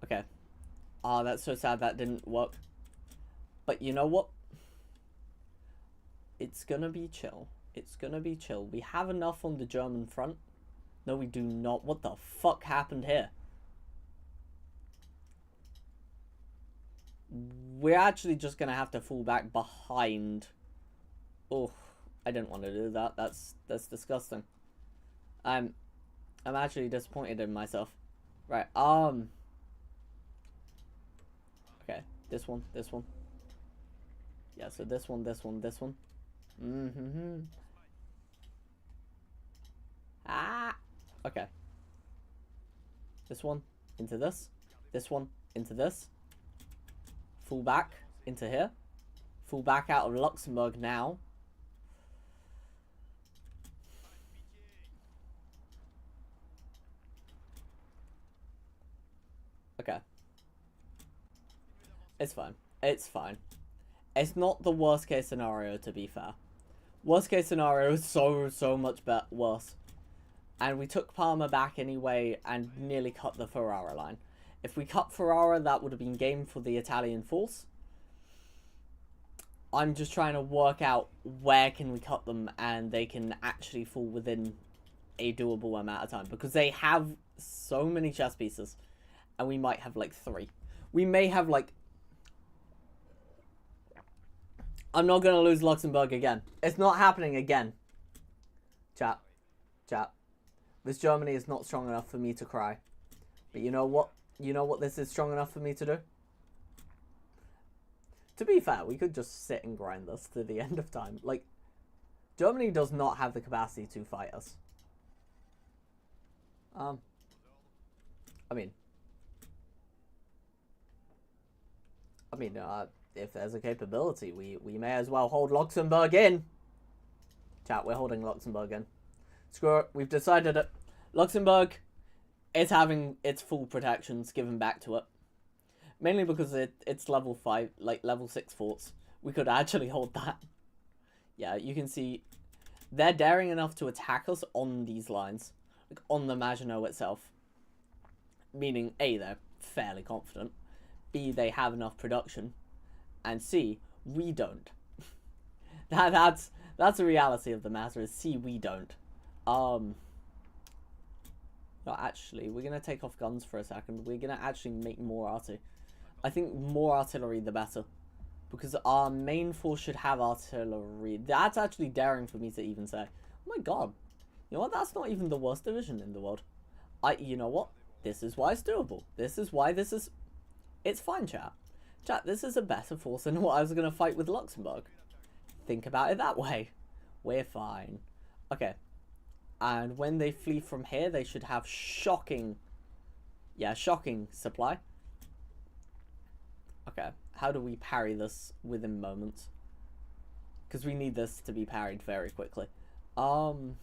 Okay. Ah, that's so sad that didn't work. But you know what? It's going to be chill. It's going to be chill. We have enough on the German front. No, we do not. What the fuck happened here? We're actually just going to have to fall back behind. Oh, I didn't want to do that. That's disgusting. I'm actually disappointed in myself. Right, okay, this one. Yeah, so this one. Ah, okay. This one into this. This one into this. Fall back into here. Fall back out of Luxembourg now. Okay. It's fine. It's fine. It's not the worst case scenario, to be fair. Worst case scenario is so much worse. And we took Parma back anyway and nearly cut the Ferrara line. If we cut Ferrara, that would have been game for the Italian force. I'm just trying to work out where can we cut them and they can actually fall within a doable amount of time. Because they have so many chess pieces. And we might have like 3. We may have like... I'm not going to lose Luxembourg again. It's not happening again. Chat. This Germany is not strong enough for me to cry. But you know what? You know what this is strong enough for me to do? To be fair, we could just sit and grind this to the end of time. Like, Germany does not have the capacity to fight us. I mean, if there's a capability, we may as well hold Luxembourg in. Chat, we're holding Luxembourg in. Screw it, we've decided it. Luxembourg is having its full protections given back to it. Mainly because it's level 5, like level 6 forts. We could actually hold that. Yeah, you can see they're daring enough to attack us on these lines. Like on the Maginot itself. Meaning, A, they're fairly confident. B, they have enough production. And C, we don't. That's the reality of the matter, is C, we don't. No, actually, we're going to take off guns for a second. We're going to actually make more artillery. I think more artillery, the better. Because our main force should have artillery. That's actually daring for me to even say. Oh my god. You know what? That's not even the worst division in the world. You know what? This is why it's doable. This is why this is... It's fine, chat. Chat, this is a better force than what I was going to fight with Luxembourg. Think about it that way. We're fine. Okay. And when they flee from here, they should have shocking... Yeah, shocking supply. Okay. How do we parry this within moments? Because we need this to be parried very quickly. Okay,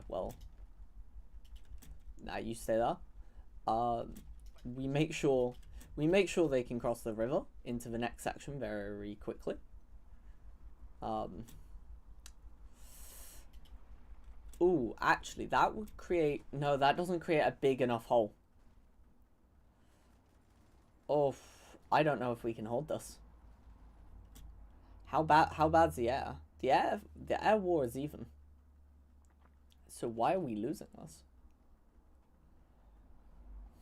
well... Now you stay there. We make sure they can cross the river into the next section very quickly. Ooh, actually, that would create... No, that doesn't create a big enough hole. Oh, I don't know if we can hold this. How bad's the air? The air war is even. So why are we losing this?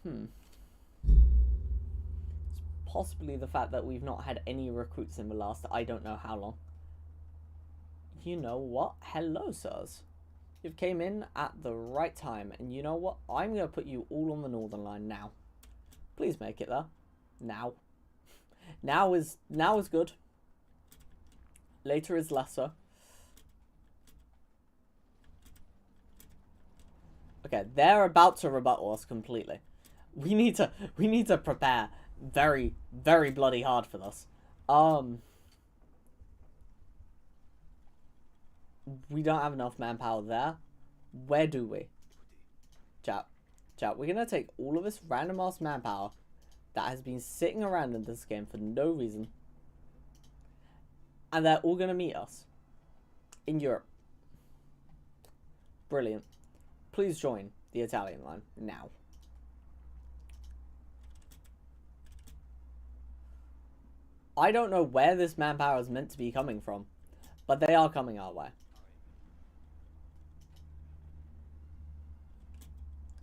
It's possibly the fact that we've not had any recruits in the last I don't know how long. You know what? Hello, sirs. You've came in at the right time, and you know what? I'm going to put you all on the northern line now. Please make it there. Now. Now is good. Later is lesser. Okay, they're about to rebuttal us completely. We need to prepare very, very bloody hard for this. We don't have enough manpower there. Where do we? Chat, we're gonna take all of this random ass manpower that has been sitting around in this game for no reason, and they're all gonna meet us in Europe. Brilliant. Please join the Italian line now. I don't know where this manpower is meant to be coming from, but they are coming our way.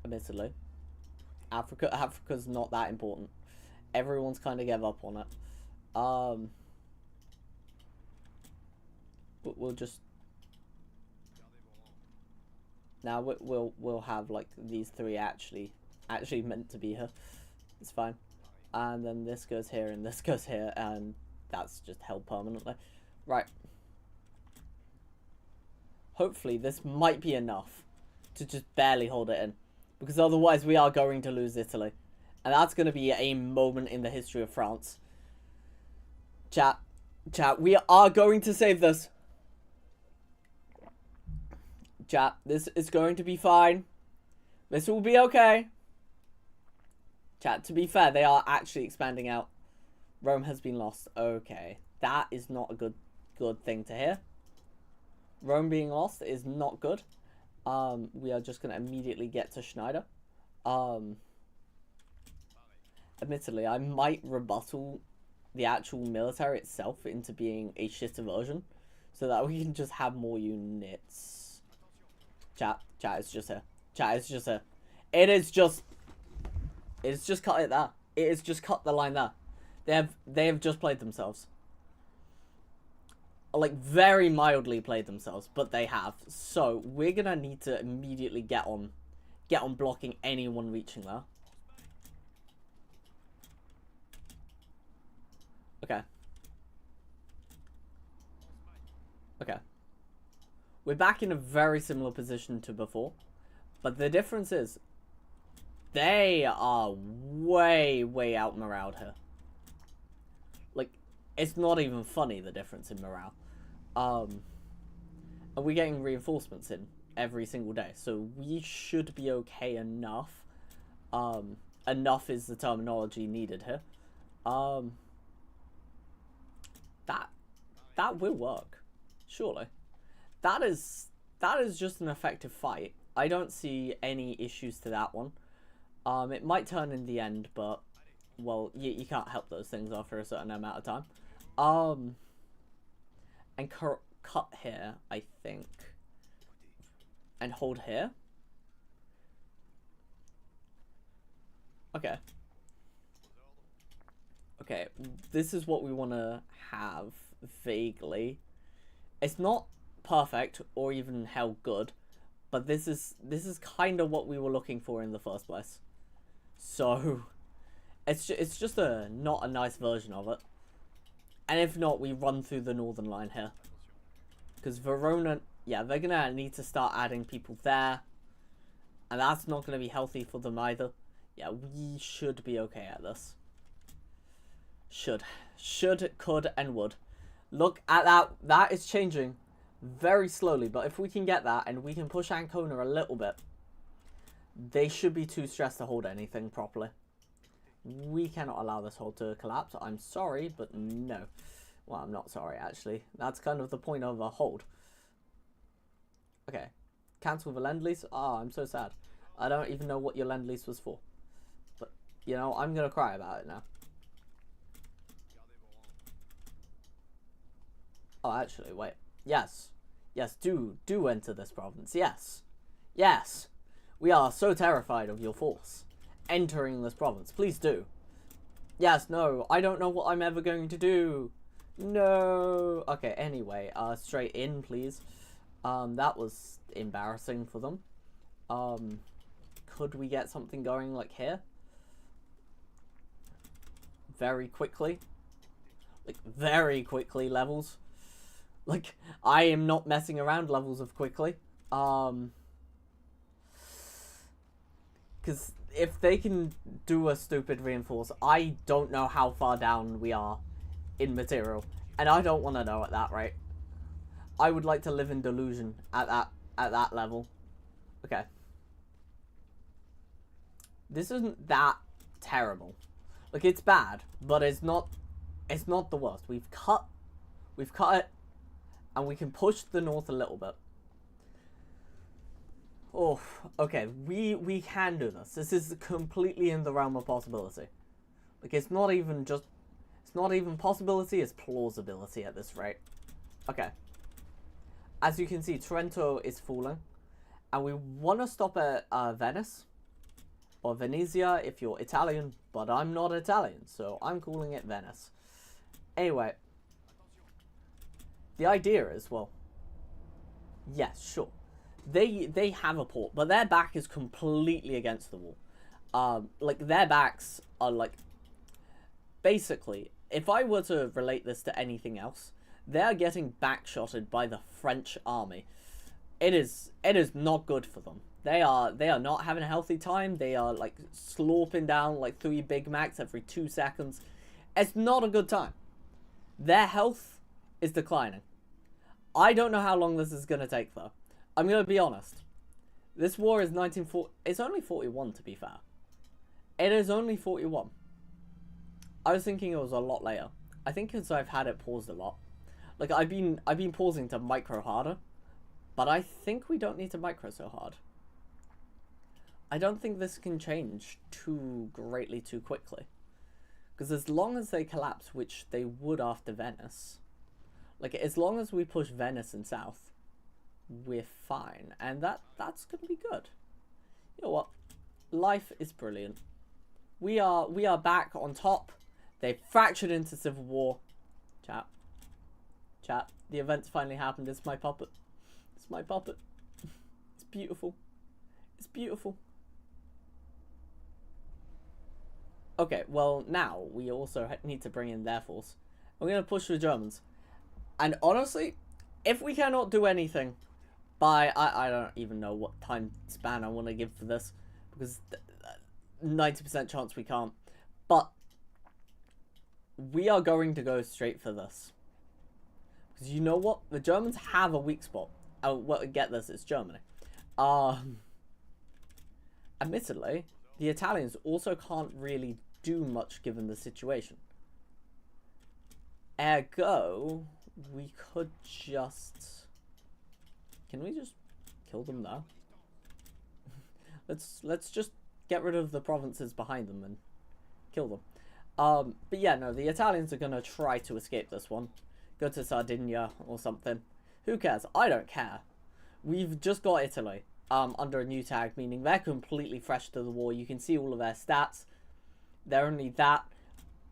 Admittedly, Africa's not that important. Everyone's kind of gave up on it. But we'll just now we'll have like these three actually meant to be here. It's fine. And then this goes here, and this goes here, and that's just held permanently. Right. Hopefully this might be enough to just barely hold it in. Because otherwise we are going to lose Italy. And that's going to be a moment in the history of France. Chat, we are going to save this. Chat, this is going to be fine. This will be okay. Chat, to be fair, they are actually expanding out. Rome has been lost. Okay. That is not a good thing to hear. Rome being lost is not good. We are just going to immediately get to Schneider. Admittedly, I might rebuttal the actual military itself into being a shitter version, so that we can just have more units. Chat is just here. Chat is just here. It's just cut it there. It has just cut the line there. They have just played themselves. Like, very mildly played themselves, but they have. So, we're gonna need to immediately get on blocking anyone reaching there. Okay. Okay. We're back in a very similar position to before. But the difference is, they are way, way out morale here. Like, it's not even funny, the difference in morale. And we're getting reinforcements in every single day. So we should be okay enough. Enough is the terminology needed here. That will work. Surely. That is just an effective fight. I don't see any issues to that one. It might turn in the end, but, well, you can't help those things after a certain amount of time. And cut here, I think. And hold here. Okay. Okay, this is what we want to have, vaguely. It's not perfect, or even hell good, but this is kind of what we were looking for in the first place. So, it's just not a nice version of it. And if not, we run through the northern line here. Because Verona, yeah, they're going to need to start adding people there. And that's not going to be healthy for them either. Yeah, we should be okay at this. Should, could, and would. Look at that. That is changing very slowly. But if we can get that and we can push Ancona a little bit, they should be too stressed to hold anything properly. We cannot allow this hold to collapse. I'm sorry, but no. Well, I'm not sorry, actually. That's kind of the point of a hold. Okay. Cancel the Lend-Lease. Oh, I'm so sad. I don't even know what your Lend-Lease was for. But, you know, I'm going to cry about it now. Oh, actually, wait. Yes. Yes, do enter this province. Yes. Yes. We are so terrified of your force entering this province. Please do. Yes, no. I don't know what I'm ever going to do. No. Okay, anyway. Straight in, please. That was embarrassing for them. Could we get something going like here? Very quickly. Like, very quickly levels. Like, I am not messing around levels of quickly. Because if they can do a stupid reinforce, I don't know how far down we are in material. And I don't want to know at that rate. I would like to live in delusion at that level. Okay. This isn't that terrible. Like, it's bad, but it's not the worst. We've cut it, and we can push the north a little bit. Oh, okay, we can do this. This is completely in the realm of possibility. Like, it's not even possibility, it's plausibility at this rate. Okay. As you can see, Trento is falling. And we want to stop at Venice. Or Venezia if you're Italian, but I'm not Italian, so I'm calling it Venice. Anyway. The idea is, well, yes, sure. They have a port, but their back is completely against the wall. Like, their backs are, like, basically, if I were to relate this to anything else, they're getting backshotted by the French army. It is not good for them. They are not having a healthy time. They are, like, slurping down, like, 3 Big Macs every 2 seconds. It's not a good time. Their health is declining. I don't know how long this is going to take, though. I'm going to be honest. This war is 1940... It's only 41, to be fair. It is only 41. I was thinking it was a lot later. I think because I've had it paused a lot. Like, I've been pausing to micro harder. But I think we don't need to micro so hard. I don't think this can change too greatly too quickly. Because as long as they collapse, which they would after Venice... Like, as long as we push Venice and south, we're fine. And that's going to be good. You know what? Life is brilliant. We are back on top. They've fractured into civil war. Chat. The events finally happened. It's my puppet. It's my puppet. It's beautiful. It's beautiful. Okay, well, now we also need to bring in their force. We're going to push the Germans. And honestly, If we cannot do anything by... I don't even know what time span I want to give for this. Because 90% chance we can't. But we are going to go straight for this. Because you know what? The Germans have a weak spot. Oh, well, get this, it's Germany. Admittedly, the Italians also can't really do much given the situation. Ergo, we could just... Can we just kill them now? Let's just get rid of the provinces behind them and kill them. But yeah, no, the Italians are gonna try to escape this one. Go to Sardinia or something. Who cares? I don't care. We've just got Italy under a new tag, meaning they're completely fresh to the war. You can see all of their stats. They're only that.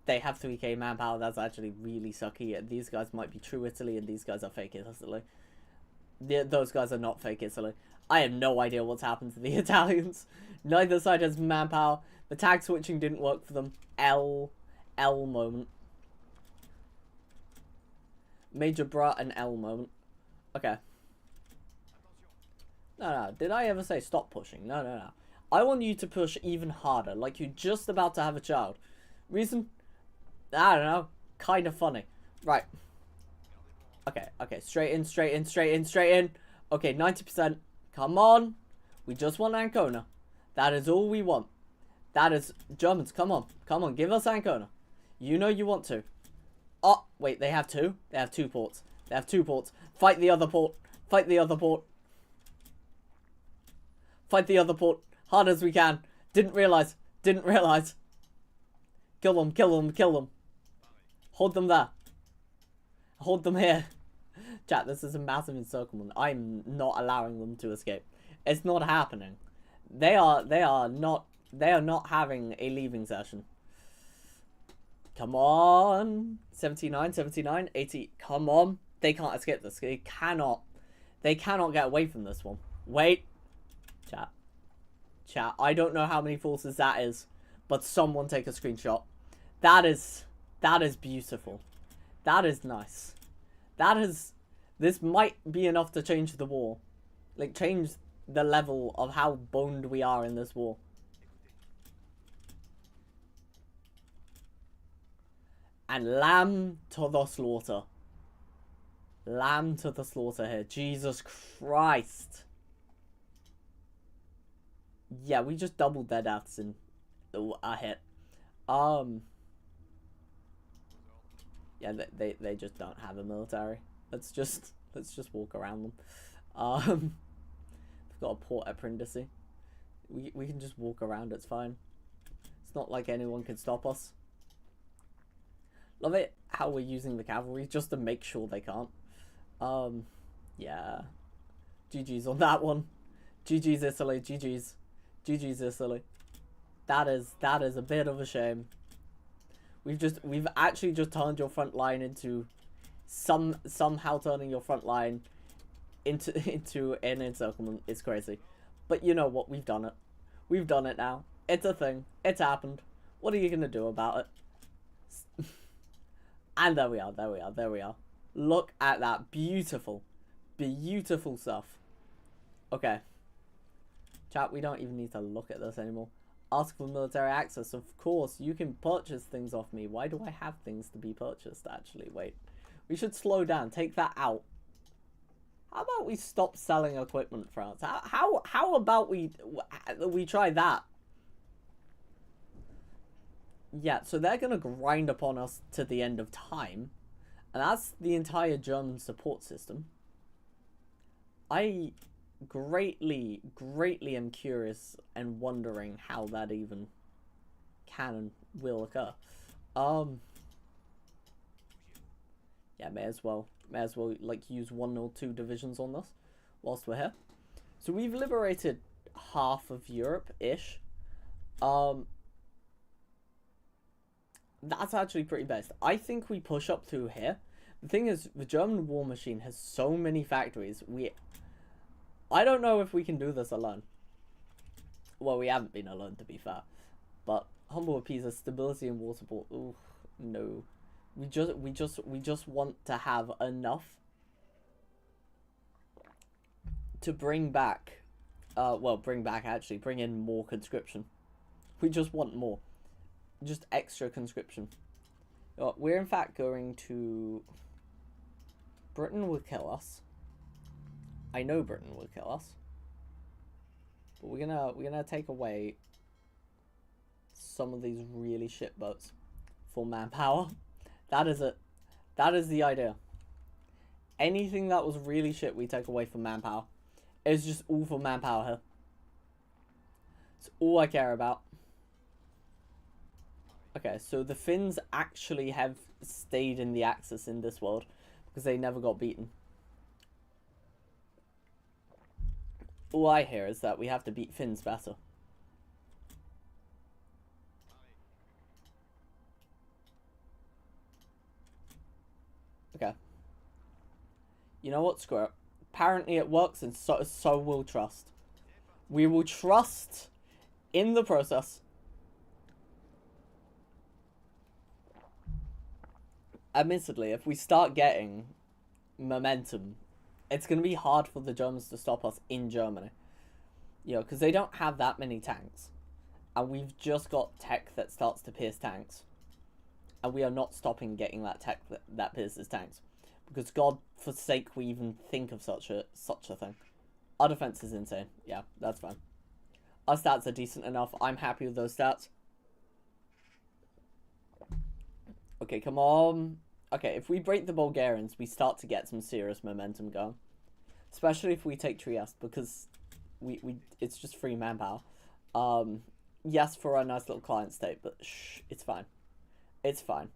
They have 3k manpower. That's actually really sucky. These guys might be true Italy, and these guys are fake Italy. Those guys are not fake Italy. I have no idea what's happened to the Italians. Neither side has manpower. The tag switching didn't work for them. L moment. Major bra and L moment. Okay. No. Did I ever say stop pushing? No. I want you to push even harder, like you're just about to have a child. Reason? I don't know. Kind of funny. Right. Okay. Straight in. Okay, 90%. Come on. We just want Ancona. That is all we want. That is... Germans, come on. Give us Ancona. You know you want to. Oh, wait, they have two? They have 2 ports. Fight the other port. Fight the other port. Hard as we can. Didn't realize. Kill them. Hold them there. Hold them here. Chat, this is a massive encirclement. I'm not allowing them to escape. It's not happening. They are not having a leaving session. Come on. 79, 80. Come on. They can't escape this. They cannot get away from this one. Wait. Chat. I don't know how many forces that is, but someone take a screenshot. That is beautiful. That is nice. This might be enough to change the war. Like, change the level of how boned we are in this war. And lamb to the slaughter. Lamb to the slaughter here. Jesus Christ. Yeah, we just doubled their deaths in a hit. Yeah, they just don't have a military. Let's just walk around them. We've got a port at Brindisi. We can just walk around, it's fine. It's not like anyone can stop us. Love it how we're using the cavalry just to make sure they can't. Yeah. GG's on that one. GG's Italy, GG's Italy. That is a bit of a shame. We've actually just turned your front line into somehow turning your front line into an encirclement. It's crazy. But you know what? We've done it. We've done it now. It's a thing. It's happened. What are you gonna do about it? And there we are. Look at that. Beautiful stuff. Okay. Chat, we don't even need to look at this anymore. Ask for military access. Of course, you can purchase things off me. Why do I have things to be purchased, actually? Wait. We should slow down. Take that out. How about we stop selling equipment, France? How about we try that? Yeah, so they're going to grind upon us to the end of time. And that's the entire German support system. I greatly am curious and wondering how that even can and will occur. Yeah, may as well like use 1 or 2 divisions on this whilst we're here. So we've liberated half of Europe-ish. That's actually pretty best. I think we push up through here. The thing is, the German war machine has so many factories. I don't know if we can do this alone. Well, we haven't been alone, to be fair. But humble appeases, stability and war support. Ooh, no. We just want to have enough to bring back, actually, bring in more conscription. We just want more. Just extra conscription. We're in fact going to... Britain will kill us. I know Britain will kill us. But we're gonna take away some of these really shit boats for manpower. That is it. That is the idea. Anything that was really shit we take away for manpower. It's just all for manpower here. It's all I care about. Okay, so the Finns actually have stayed in the Axis in this world because they never got beaten. All I hear is that we have to beat Finns better. Okay. You know what? Screw it. Apparently it works, and so we'll trust. We will trust in the process. Admittedly, if we start getting momentum, it's going to be hard for the Germans to stop us in Germany. You know, because they don't have that many tanks. And we've just got tech that starts to pierce tanks. And we are not stopping getting that tech that pierces tanks. Because God forsake we even think of such a thing. Our defense is insane. Yeah, that's fine. Our stats are decent enough. I'm happy with those stats. Okay, come on. Okay, if we break the Bulgarians, we start to get some serious momentum going. Especially if we take Trieste, because it's just free manpower. Yes, for our nice little client state, but shh, it's fine. It's fine.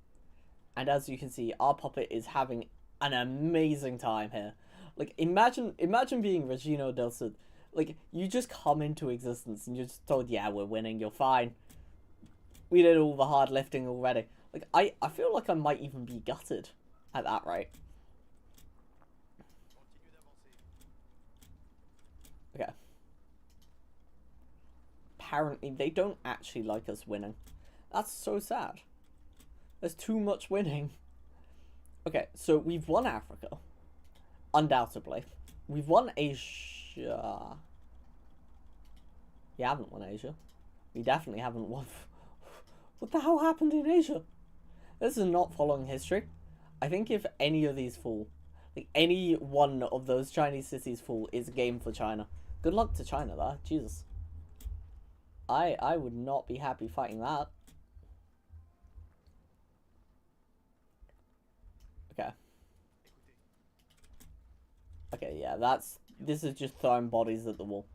And as you can see, our puppet is having an amazing time here. Like, imagine being Regino del Sud. Like, you just come into existence and you're just told, yeah, we're winning, you're fine. We did all the hard lifting already. Like, I feel like I might even be gutted at that rate. Okay. Apparently, they don't actually like us winning. That's so sad. There's too much winning. Okay, so we've won Africa. Undoubtedly. We've won Asia. We haven't won Asia. We definitely haven't won... What the hell happened in Asia? This is not following history. I think if any of these fall, like any one of those Chinese cities fall, is a game for China. Good luck to China, though. Jesus. I would not be happy fighting that. Okay. Okay, yeah, this is just throwing bodies at the wall.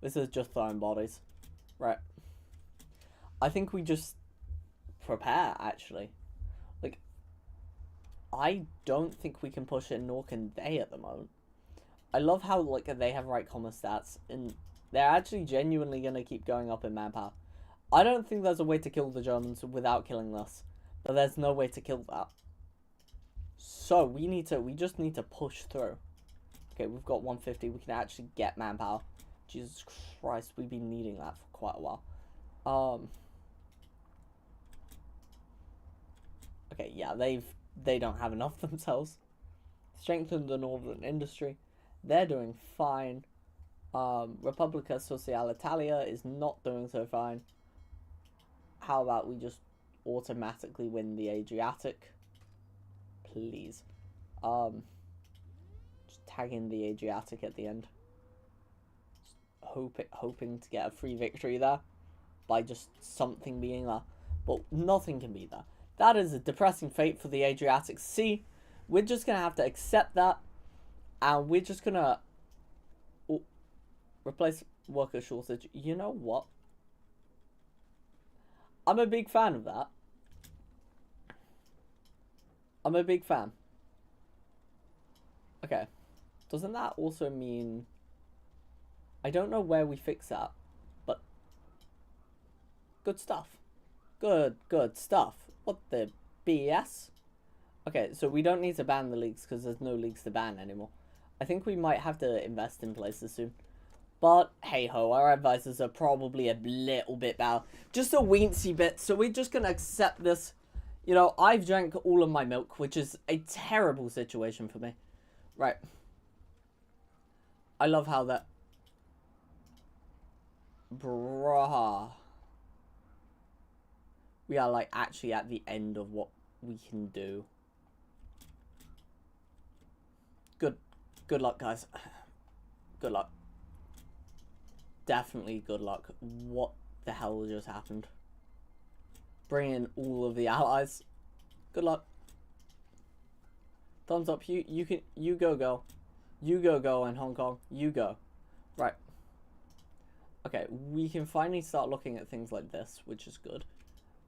This is just throwing bodies. Right. I think we just prepare, actually. Like, I don't think we can push it, nor can they at the moment. I love how, like, they have right comma stats, and they're actually genuinely going to keep going up in manpower. I don't think there's a way to kill the Germans without killing this, but there's no way to kill that. So, we just need to push through. Okay, we've got 150, we can actually get manpower. Jesus Christ, we've been needing that for quite a while. Okay, yeah, they don't have enough themselves. Strengthen the northern industry. They're doing fine. Repubblica Sociale Italia is not doing so fine. How about we just automatically win the Adriatic? Please. Just tag in the Adriatic at the end. Just hoping to get a free victory there. By just something being there. But nothing can be there. That is a depressing fate for the Adriatic Sea. We're just going to have to accept that. And we're just going to... replace worker shortage. You know what? I'm a big fan of that. I'm a big fan. Okay. Doesn't that also mean... I don't know where we fix that. But... good stuff. Good stuff. What the BS? Okay, so we don't need to ban the leagues because there's no leagues to ban anymore. I think we might have to invest in places soon. But, hey-ho, our advisors are probably a little bit better. Just a weensy bit, so we're just going to accept this. You know, I've drank all of my milk, which is a terrible situation for me. Right. I love how that... Bruh. We are, like, actually at the end of what we can do. Good luck, guys. Good luck. Definitely good luck. What the hell just happened? Bring in all of the allies. Good luck. Thumbs up. You go, girl. You go in Hong Kong. You go. Right. Okay, we can finally start looking at things like this, which is good.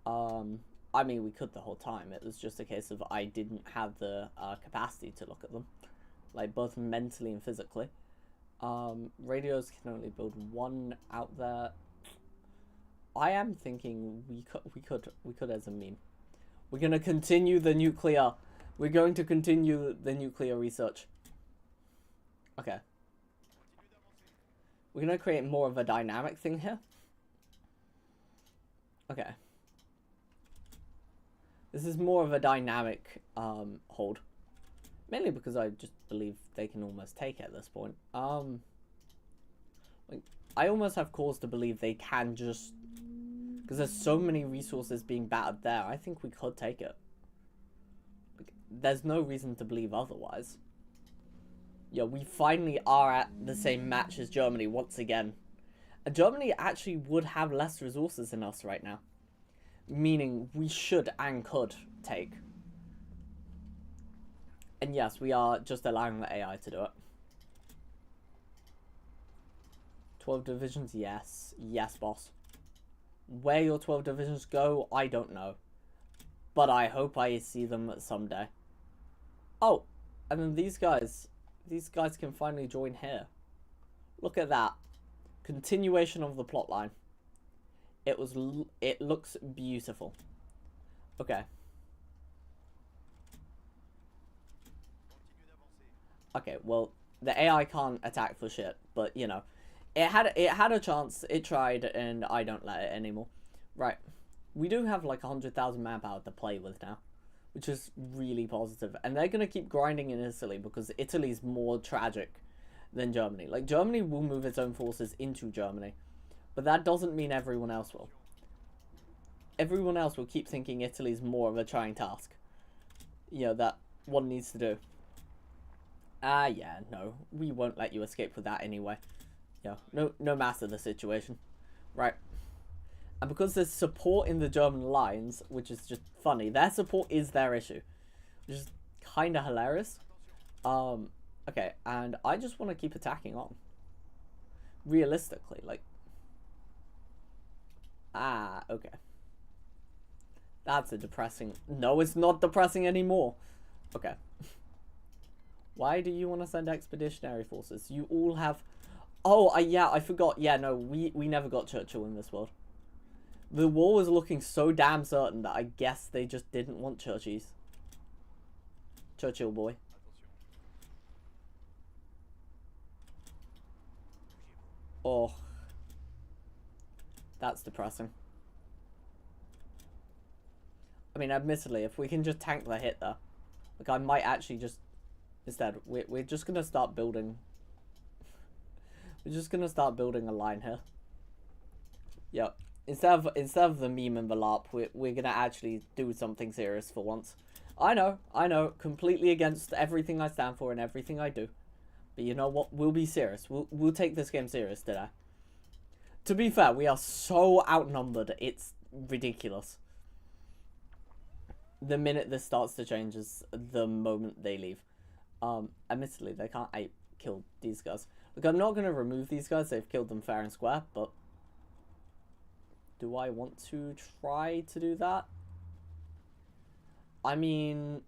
I mean, we could the whole time. It was just a case of I didn't have the capacity to look at them, like both mentally and physically. Radios can only build one out there. I am thinking we could as a meme. We're gonna continue the nuclear. We're going to continue the nuclear research. Okay. We're gonna create more of a dynamic thing here. Okay. This is more of a dynamic hold. Mainly because I just believe they can almost take it at this point. Like, I almost have cause to believe they can just... Because there's so many resources being battered there, I think we could take it. Like, there's no reason to believe otherwise. Yeah, we finally are at the same match as Germany once again. And Germany actually would have less resources than us right now. Meaning we should and could take. And yes, we are just allowing the AI to do it. 12 divisions, yes. Yes, boss. Where your 12 divisions go, I don't know. But I hope I see them someday. Oh, and then these guys can finally join here. Look at that. Continuation of the plotline. It looks beautiful. Okay. Okay, well, the AI can't attack for shit, but you know, it had a chance, it tried, and I don't let it anymore. Right, we do have like 100,000 manpower to play with now, which is really positive, and they're gonna keep grinding in Italy because Italy's more tragic than Germany. Like, Germany will move its own forces into Germany, but that doesn't mean everyone else will. Everyone else will keep thinking Italy's more of a trying task, you know, that one needs to do. Yeah, no, we won't let you escape with that anyway. Yeah, no matter the situation. Right. And because there's support in the German lines, which is just funny, their support is their issue, which is kind of hilarious. Okay, and I just want to keep attacking on. Realistically, like... okay. That's a depressing... No, it's not depressing anymore. Okay. Why do you want to send expeditionary forces? You all have... Oh, yeah, I forgot. Yeah, no, we never got Churchill in this world. The war was looking so damn certain that I guess they just didn't want Churchies. Churchill boy. Oh. That's depressing. I mean, admittedly, if we can just tank the hit there. Like, I might actually just... Instead, we're just going to start building... We're just going to start building a line here. Yep. Instead of the meme and the LARP, we're going to actually do something serious for once. I know. Completely against everything I stand for and everything I do. But you know what? We'll be serious. We'll take this game serious today. To be fair, we are so outnumbered, it's ridiculous. The minute this starts to change is the moment they leave. Admittedly, they can't kill these guys. Look, I'm not going to remove these guys. They've killed them fair and square, but... Do I want to try to do that? I mean...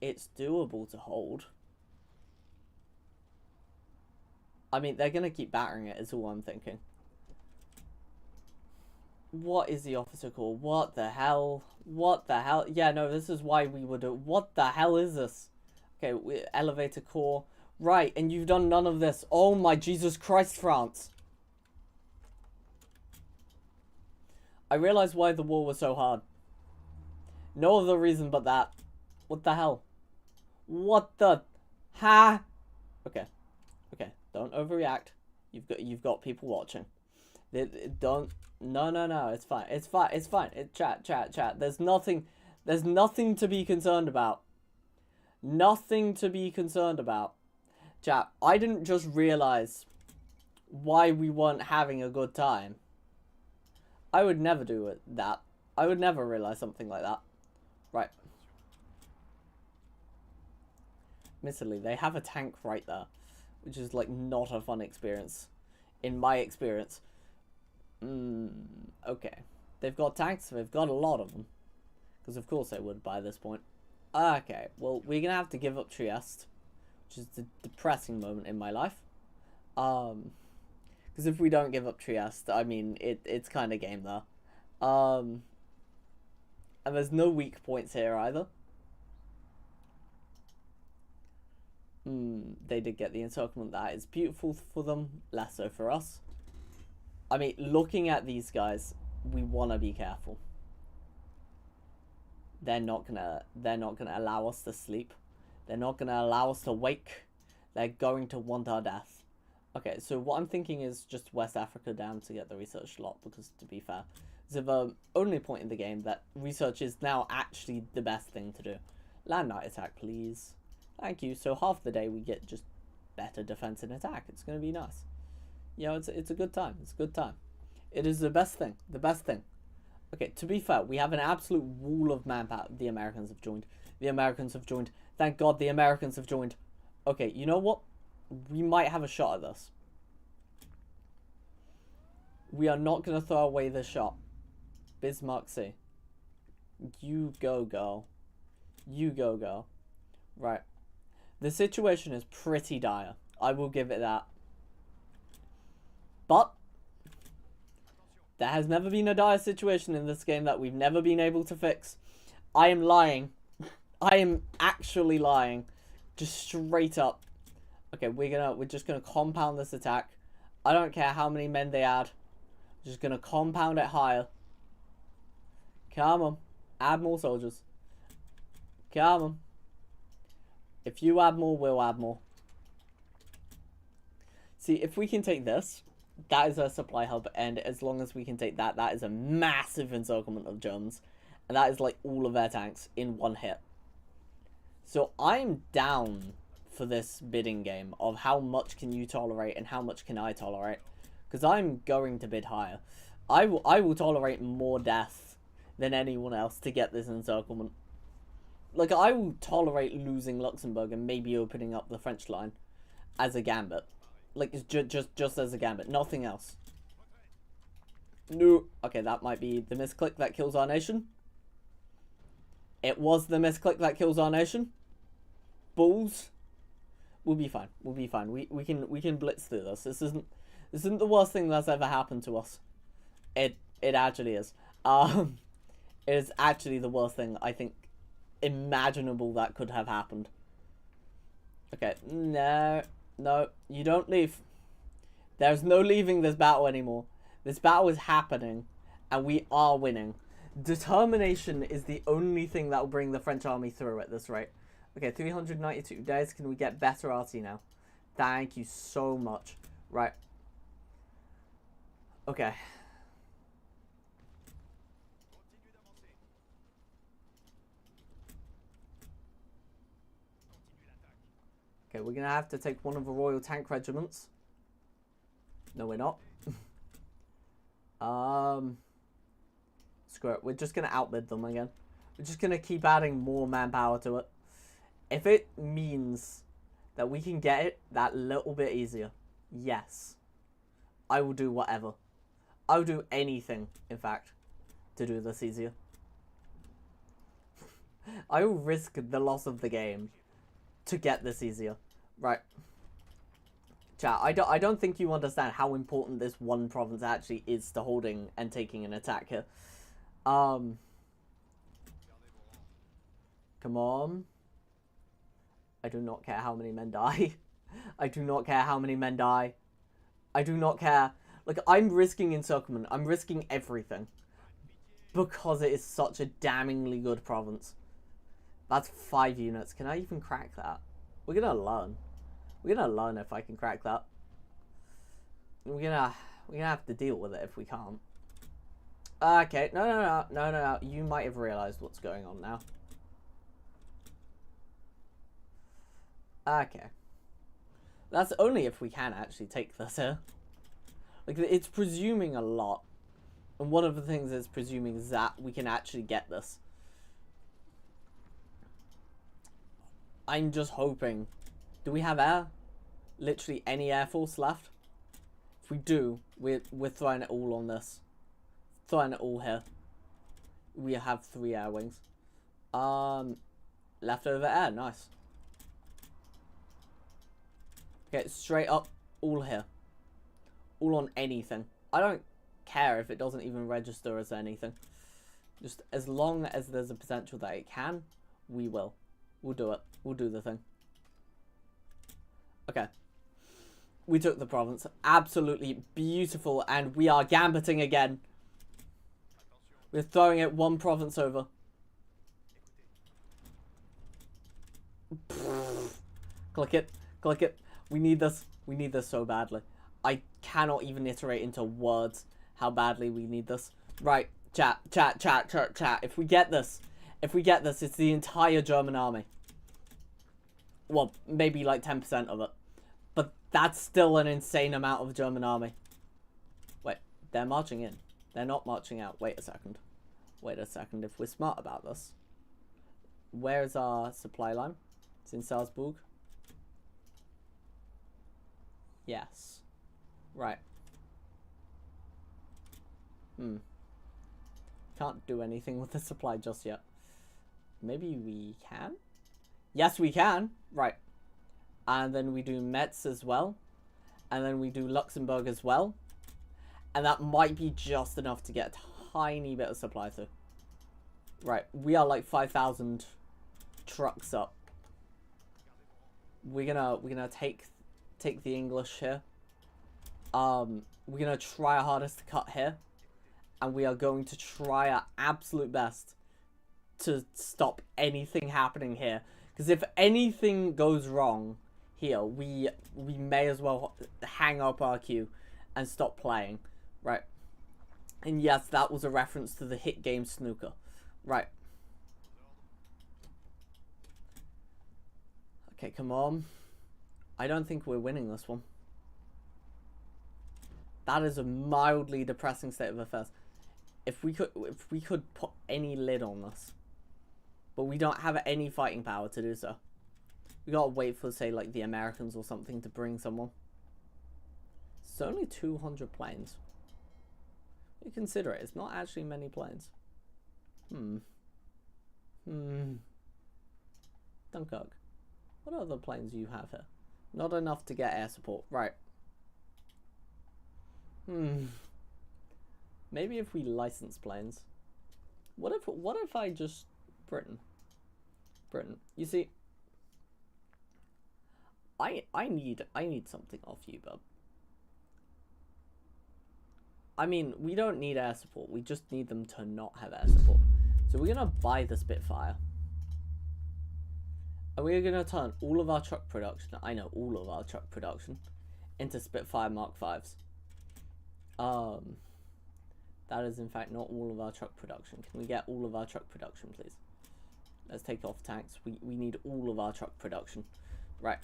It's doable to hold. I mean, they're going to keep battering it, is all I'm thinking. What is the officer called? What the hell? What the hell? Yeah, no, this is why we would do... What the hell is this? Okay, elevator core. Right, and you've done none of this. Oh my Jesus Christ, France. I realized why the war was so hard. No other reason but that. What the hell? What the... Ha? Okay. Okay. Don't overreact. You've got people watching. Don't. No. It's fine. It's fine. It's fine. Chat. There's nothing to be concerned about. Nothing to be concerned about. Chat. I didn't just realize why we weren't having a good time. I would never do that. I would never realize something like that. Right. Admittedly, they have a tank right there, which is like not a fun experience, in my experience. Okay. They've got tanks. They've got a lot of them, because of course they would by this point. Okay. Well, we're gonna have to give up Trieste, which is the depressing moment in my life. Because if we don't give up Trieste, I mean, it's kind of game there. And there's no weak points here either. They did get the encirclement. That is beautiful for them. Less so for us. I mean, looking at these guys, we want to be careful. They're not gonna allow us to sleep. They're not gonna allow us to wake. They're going to want our death. Okay, so what I'm thinking is just West Africa down to get the research slot, because to be fair, it's the only point in the game that research is now actually the best thing to do. Land night attack, please. Thank you. So half the day we get just better defense and attack. It's going to be nice. You know, it's a good time. It's a good time. It is the best thing. The best thing. Okay, to be fair, we have an absolute wall of manpower. The Americans have joined. The Americans have joined. Thank God the Americans have joined. Okay, you know what? We might have a shot at this. We are not going to throw away this shot. Bismarck C. You go, girl. You go, girl. Right. The situation is pretty dire. I will give it that. But there has never been a dire situation in this game that we've never been able to fix. I am lying. I am actually lying. Just straight up. Okay, we're just gonna compound this attack. I don't care how many men they add. Just gonna compound it higher. Come on. Add more soldiers. Come on. If you add more, we'll add more. See, if we can take this, that is our supply hub, and as long as we can take that, that is a massive encirclement of Germans. And that is like all of their tanks in one hit. So I'm down for this bidding game of how much can you tolerate and how much can I tolerate. Because I'm going to bid higher. I will tolerate more death than anyone else to get this encirclement. Like, I will tolerate losing Luxembourg and maybe opening up the French line as a gambit. Like, it's just as a gambit. Nothing else. No. Okay, that might be the misclick that kills our nation. It was the misclick that kills our nation. Bulls. We'll be fine. We'll be fine. We can blitz through this. This isn't the worst thing that's ever happened to us. It actually is. It is actually the worst thing I think imaginable that could have happened. Okay, no, you don't leave. There's no leaving this battle anymore. This battle is happening, and we are winning. Determination is the only thing that will bring the French army through at this rate. Okay, 392 days. Can we get better RT now? Thank you so much. Right. Okay. Okay, we're gonna have to take one of the Royal Tank Regiments. No, we're not. Screw it. We're just gonna outbid them again. We're just gonna keep adding more manpower to it. If it means that we can get it that little bit easier, yes, I will do whatever. I will do anything, in fact, to do this easier. I will risk the loss of the game to get this easier. Right. Chat, I don't think you understand how important this one province actually is to holding and taking an attack here. Come on. I do not care how many men die. I do not care how many men die. I do not care. Like, I'm risking encirclement. I'm risking everything. Because it is such a damningly good province. That's 5 units. Can I even crack that? We're gonna learn. We're gonna learn if I can crack that. we're gonna have to deal with it if we can't. Okay, no. You might have realized what's going on now. Okay. That's only if we can actually take this here. Like, it's presuming a lot. And one of the things it's presuming is that we can actually get this. I'm just hoping. Do we have air? Literally any air force left? If we do, we're throwing it all on this. Throwing it all here. We have 3 air wings. Leftover air, nice. Okay, straight up, all here. All on anything. I don't care if it doesn't even register as anything. Just as long as there's a potential that it can, we will. We'll do it. We'll do the thing. Okay. We took the province. Absolutely beautiful. And we are gambiting again. We're throwing it 1 province over. Click it. Click it. We need this. We need this so badly. I cannot even iterate into words how badly we need this. Right. Chat. If we get this, it's the entire German army. Well, maybe like 10% of it. But that's still an insane amount of German army. Wait, they're marching in. They're not marching out. Wait a second. If we're smart about this. Where's our supply line? It's in Salzburg. Yes. Right. Can't do anything with the supply just yet. Maybe we can? Yes, we can. Right. And then we do Metz as well. And then we do Luxembourg as well. And that might be just enough to get a tiny bit of supply through. Right. We are like 5,000 trucks up. We're gonna take the English here. We're gonna try our hardest to cut here. And we are going to try our absolute best to stop anything happening here. Because if anything goes wrong here, we may as well hang up our queue and stop playing. Right. And yes, that was a reference to the hit game snooker. Right. Okay, come on. I don't think we're winning this one. That is a mildly depressing state of affairs. If we could put any lid on this. But we don't have any fighting power to do so. We gotta wait for, say, like the Americans or something to bring someone. It's only 200 planes. You consider it, it's not actually many planes. Dunkirk. What other planes do you have here? Not enough to get air support. Right. Maybe if we license planes. What if I just... Britain. You see, I need something off you, bub. I mean, we don't need air support. We just need them to not have air support. So we're gonna buy the Spitfire. And we're gonna turn all of our truck production, I know all of our truck production, into Spitfire Mark 5s. That is in fact not all of our truck production. Can we get all of our truck production, please? Let's take off tanks. We need all of our truck production. Right.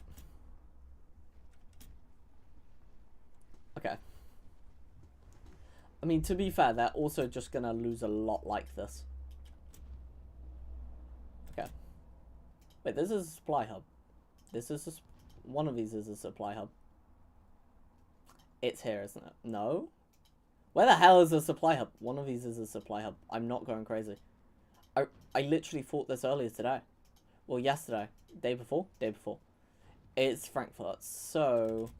Okay. I mean, to be fair, they're also just gonna lose a lot like this. Okay. Wait, this is a supply hub. This is one of these is a supply hub. It's here, isn't it? No? Where the hell is the supply hub? One of these is a supply hub. I'm not going crazy. I literally thought this earlier today. Well, yesterday. Day before? Day before. It's Frankfurt. So,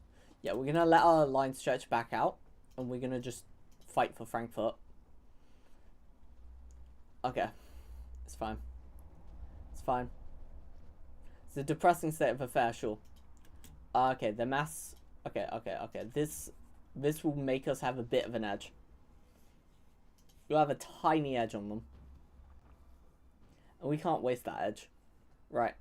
yeah, we're going to let our line stretch back out. And we're going to just fight for Frankfurt. Okay. It's fine. It's fine. It's a depressing state of affairs, sure. Okay, the mass... Okay. This will make us have a bit of an edge. We'll have a tiny edge on them. And we can't waste that edge. Right.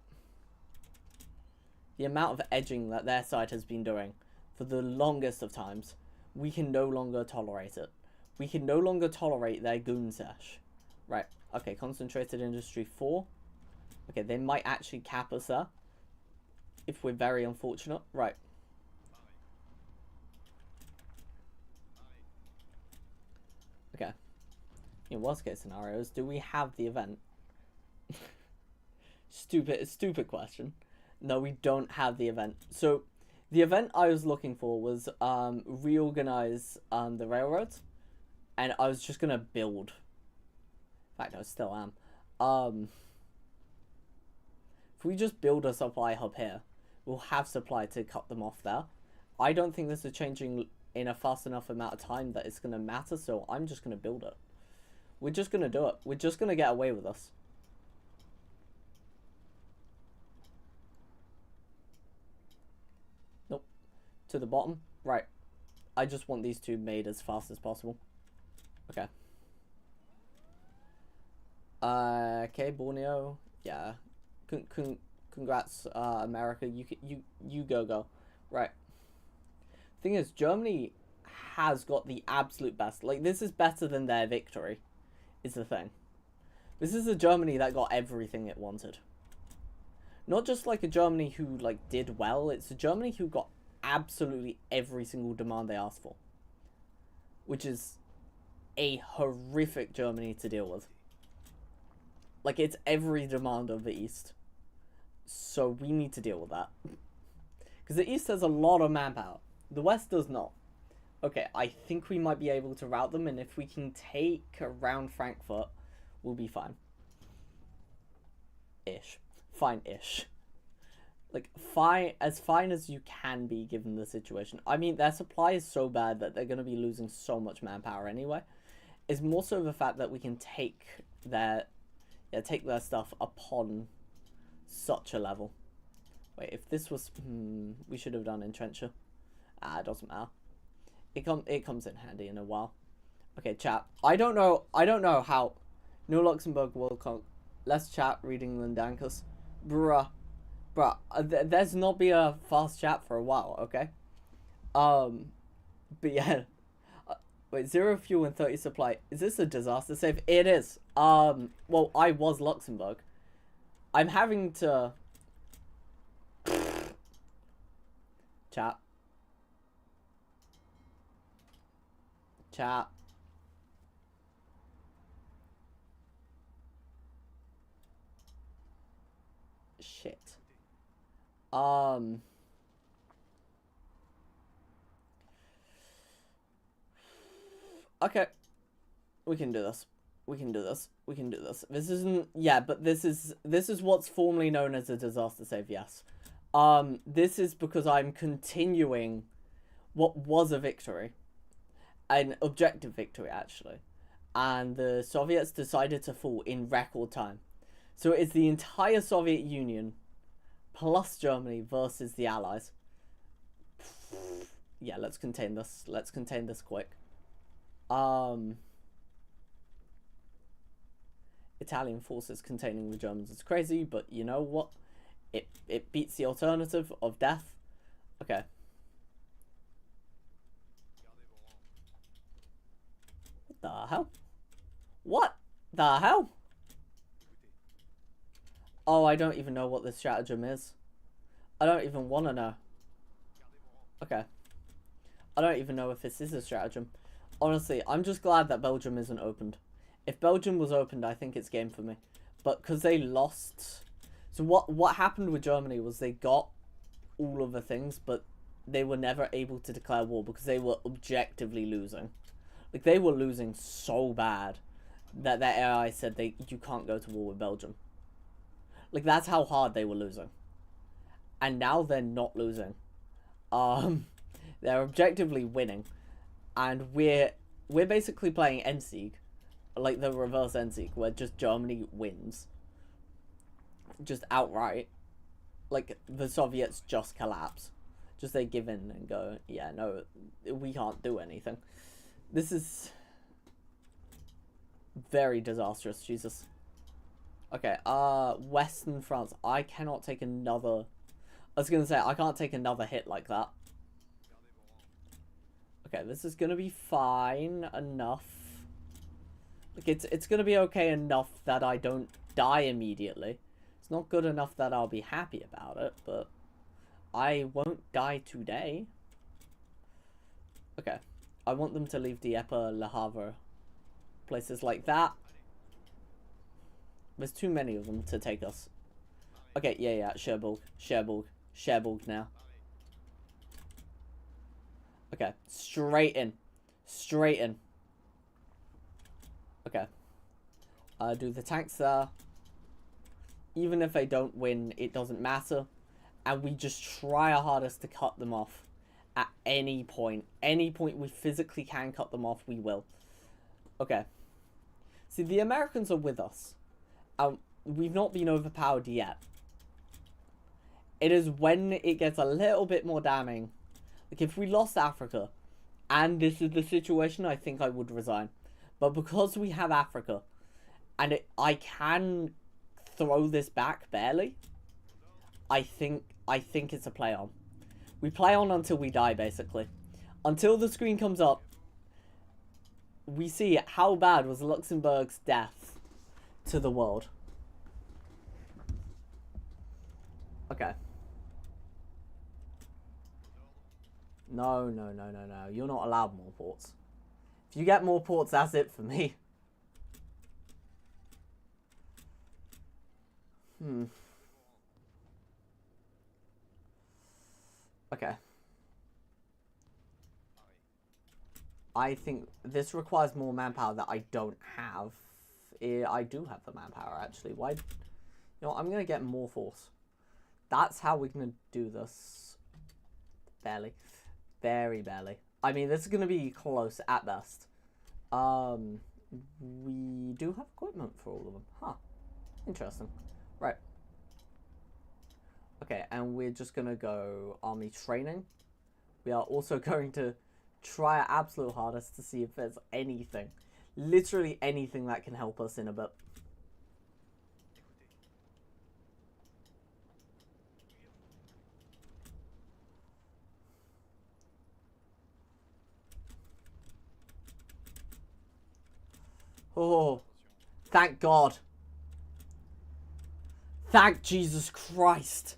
The amount of edging that their side has been doing for the longest of times we can no longer tolerate it. We can no longer tolerate their goon sesh. Right. Okay, concentrated industry 4. Okay, they might actually cap us there. If we're very unfortunate. Right. Okay. In worst case scenarios, do we have the event? Stupid question. No, we don't have the event. So, the event I was looking for was reorganize the railroads. And I was just gonna build. In fact, I still am. If we just build a supply hub here, we'll have supply to cut them off there. I don't think this is changing in a fast enough amount of time that it's gonna matter, so I'm just gonna build it. We're just gonna do it. We're just gonna get away with this. Nope. To the bottom. Right. I just want these two made as fast as possible. Okay. Okay, Borneo. Yeah. Congrats, America. You go. Right. Thing is, Germany has got the absolute best. Like, this is better than their victory, is the thing. This is a Germany that got everything it wanted. Not just like a Germany who, like, did well. It's a Germany who got absolutely every single demand they asked for. Which is a horrific Germany to deal with. Like, it's every demand of the East. So we need to deal with that. Because the East has a lot of manpower. The West does not. Okay, I think we might be able to rout them, and if we can take around Frankfurt, we'll be fine. Ish. Fine-ish. Like, as fine as you can be given the situation. I mean, their supply is so bad that they're going to be losing so much manpower anyway. It's more so the fact that we can take their stuff upon such a level. Wait, if this was... we should have done entrencher. It doesn't matter. It comes in handy in a while. Okay, chat. I don't know how... No Luxembourg will come. Let's chat reading Lindankus. Bruh, there's not be a fast chat for a while, okay? But yeah. Wait, 0 fuel and 30 supply. Is this a disaster save? It is. Well, I was Luxembourg. I'm having to... Chat. Shit. Okay. We can do this. This isn't... Yeah, but this is what's formally known as a disaster save, yes. This is because I'm continuing what was a victory. An objective victory, actually. And the Soviets decided to fall in record time. So it's the entire Soviet Union plus Germany versus the Allies. Yeah, let's contain this. Let's contain this quick. Italian forces containing the Germans is crazy, but you know what? It beats the alternative of death. Okay. What the hell? What the hell? Oh, I don't even know what this stratagem is. I don't even want to know. Okay. I don't even know if this is a stratagem. Honestly, I'm just glad that Belgium isn't opened. If Belgium was opened, I think it's game for me. But because they lost... So what happened with Germany was they got all of the things, but they were never able to declare war because they were objectively losing. Like, they were losing so bad that their AI said you can't go to war with Belgium. Like, that's how hard they were losing. And now they're not losing. They're objectively winning. And we're basically playing Endsieg. Like the reverse Endsieg, where just Germany wins. Just outright. Like, the Soviets just collapse. Just they give in and go, yeah, no, we can't do anything. This is very disastrous, Jesus. Okay, Western France. I cannot take another... I was going to say, I can't take another hit like that. Okay, this is gonna be fine enough. Like, it's gonna be okay enough that I don't die immediately. It's not good enough that I'll be happy about it, but I won't die today. Okay. I want them to leave Dieppe, Le Havre, places like that. There's too many of them to take us. Okay, yeah, Cherbourg now. Okay, straight in. Okay. Do the tanks there. Even if they don't win, it doesn't matter. And we just try our hardest to cut them off. At any point. Any point we physically can cut them off, we will. Okay. See, the Americans are with us. We've not been overpowered yet. It is when it gets a little bit more damning. Like, if we lost Africa, and this is the situation, I think I would resign. But because we have Africa, and I can throw this back barely, I think it's a play on. We play on until we die, basically. Until the screen comes up, we see how bad was Luxembourg's death to the world. Okay. No. You're not allowed more ports. If you get more ports, that's it for me. Okay. I think this requires more manpower that I don't have. I do have the manpower, actually. Why? You know what? I'm going to get more force. That's how we're going to do this. Barely. Very barely. I mean, this is going to be close at best. We do have equipment for all of them. Huh. Interesting. Right. Okay, and we're just going to go army training. We are also going to try our absolute hardest to see if there's anything. Literally anything that can help us in a bit. Oh, thank God. Thank Jesus Christ.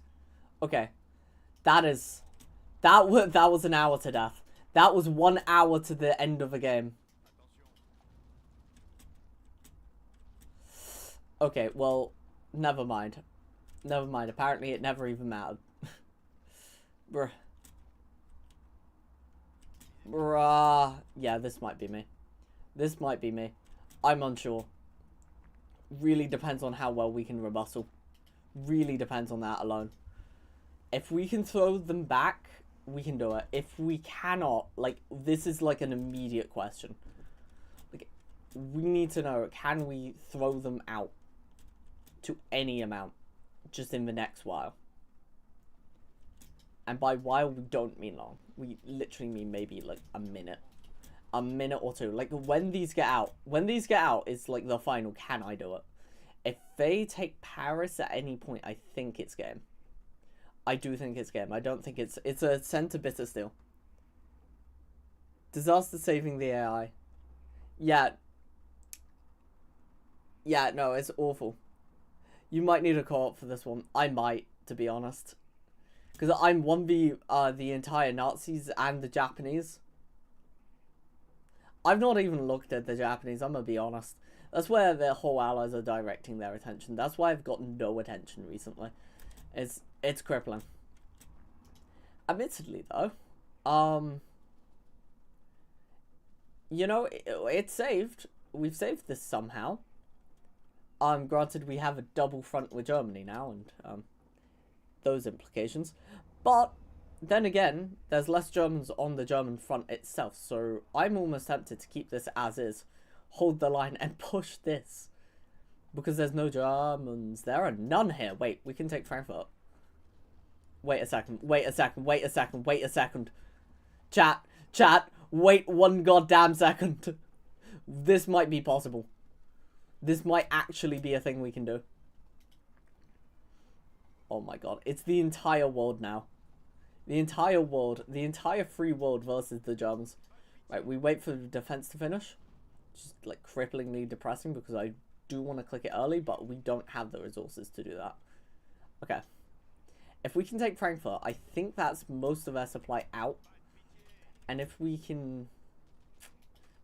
Okay. That was an hour to death. That was 1 hour to the end of the game. Okay, well, never mind. Never mind. Apparently it never even mattered. Bruh. Bruh. Yeah, this might be me. This might be me. I'm unsure. Really depends on how well we can rebuttal. Really depends on that alone. If we can throw them back, we can do it. If we cannot, like, this is like an immediate question. Like, we need to know, can we throw them out to any amount just in the next while? And by while, we don't mean long. We literally mean maybe like a minute. A minute or two. Like, when these get out. When these get out, it's like the final, can I do it? If they take Paris at any point, I think it's game. I do think it's game. I don't think it's a center bitter still. Disaster saving the AI. Yeah. Yeah, no, it's awful. You might need a co-op for this one. I might, to be honest. Because I'm 1v the entire Nazis and the Japanese. I've not even looked at the Japanese, I'm gonna be honest. That's where the whole allies are directing their attention. That's why I've gotten no attention recently. It's crippling. Admittedly, though, you know, it's saved. We've saved this somehow. Granted, we have a double front with Germany now, and those implications. But then again, there's less Germans on the German front itself, so I'm almost tempted to keep this as is, hold the line, and push this. Because there's no Germans. There are none here. Wait, we can take Frankfurt. Wait a second. Chat, wait 1 goddamn second. This might be possible. This might actually be a thing we can do. Oh my god, it's the entire world now. The entire world, the entire free world versus the Germans. Right, we wait for the defense to finish. Just like cripplingly depressing because I do want to click it early, but we don't have the resources to do that. Okay. If we can take Frankfurt, I think that's most of our supply out. And if we can...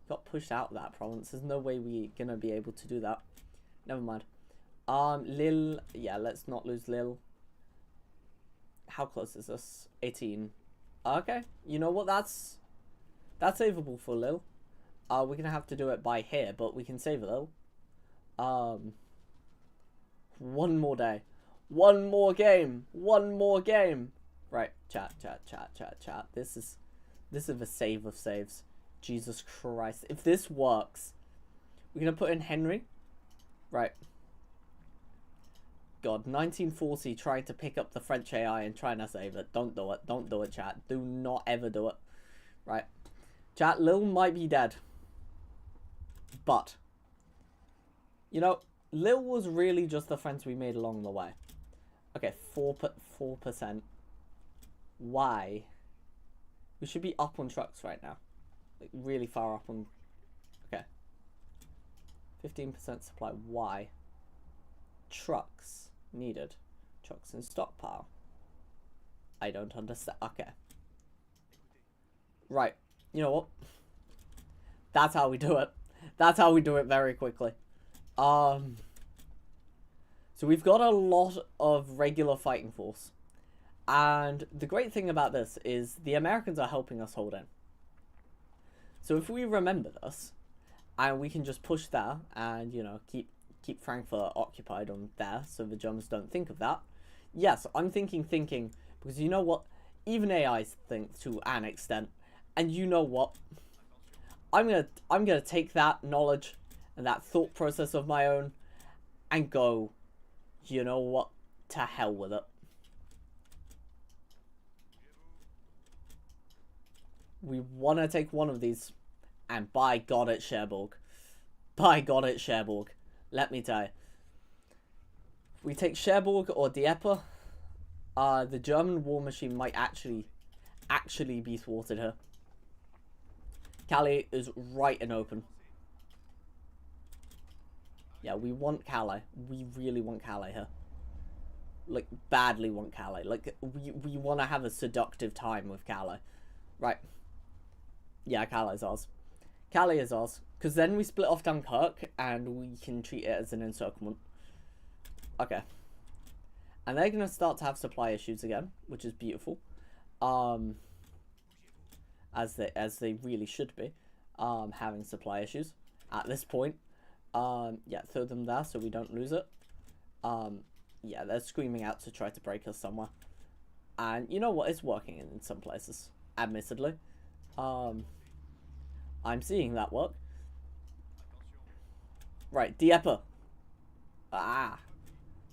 got pushed out of that province, there's no way we're gonna be able to do that. Never mind. Lille, yeah, let's not lose Lille. How close is this? 18. Okay, you know what, that's savable for Lille. We're gonna have to do it by here, but we can save Lille. One more day. One more game. One more game. Right, chat. This is a save of saves. Jesus Christ. If this works, we're gonna put in Henry. Right. God, 1940 trying to pick up the French AI and trying to save it. Don't do it. Don't do it, chat. Do not ever do it. Right. Chat, Lille might be dead. But, you know, Lille was really just the friends we made along the way. Okay, 4%. Why? We should be up on trucks right now. Like, really far up on... Okay. 15% supply. Why? Trucks needed. Trucks in stockpile. I don't understand. Okay. Right. You know what? That's how we do it. That's how we do it very quickly. So we've got a lot of regular fighting force. And the great thing about this is the Americans are helping us hold in. So if we remember this, and we can just push there and, you know, keep Frankfurt occupied on there so the Germans don't think of that. Yes, I'm thinking, because you know what? Even AIs think to an extent. And you know what? I'm gonna take that knowledge and that thought process of my own and go, you know what? To hell with it. We want to take one of these, and by God it's Cherbourg. By God it's Cherbourg. Let me tell you. We take Cherbourg or Dieppe, the German war machine might actually be thwarted here. Calais is right and open. Yeah, we want Calais. We really want Calais here. Like, badly want Calais. Like, we want to have a seductive time with Calais. Right. Yeah, Calais is ours. Calais is ours. Because then we split off Dunkirk and we can treat it as an encirclement. Okay. And they're going to start to have supply issues again, which is beautiful. As they really should be. Having supply issues at this point. Yeah, throw them there so we don't lose it. Yeah, they're screaming out to try to break us somewhere. And you know what? It's working in some places, admittedly. I'm seeing that work. Right, Dieppe. Ah.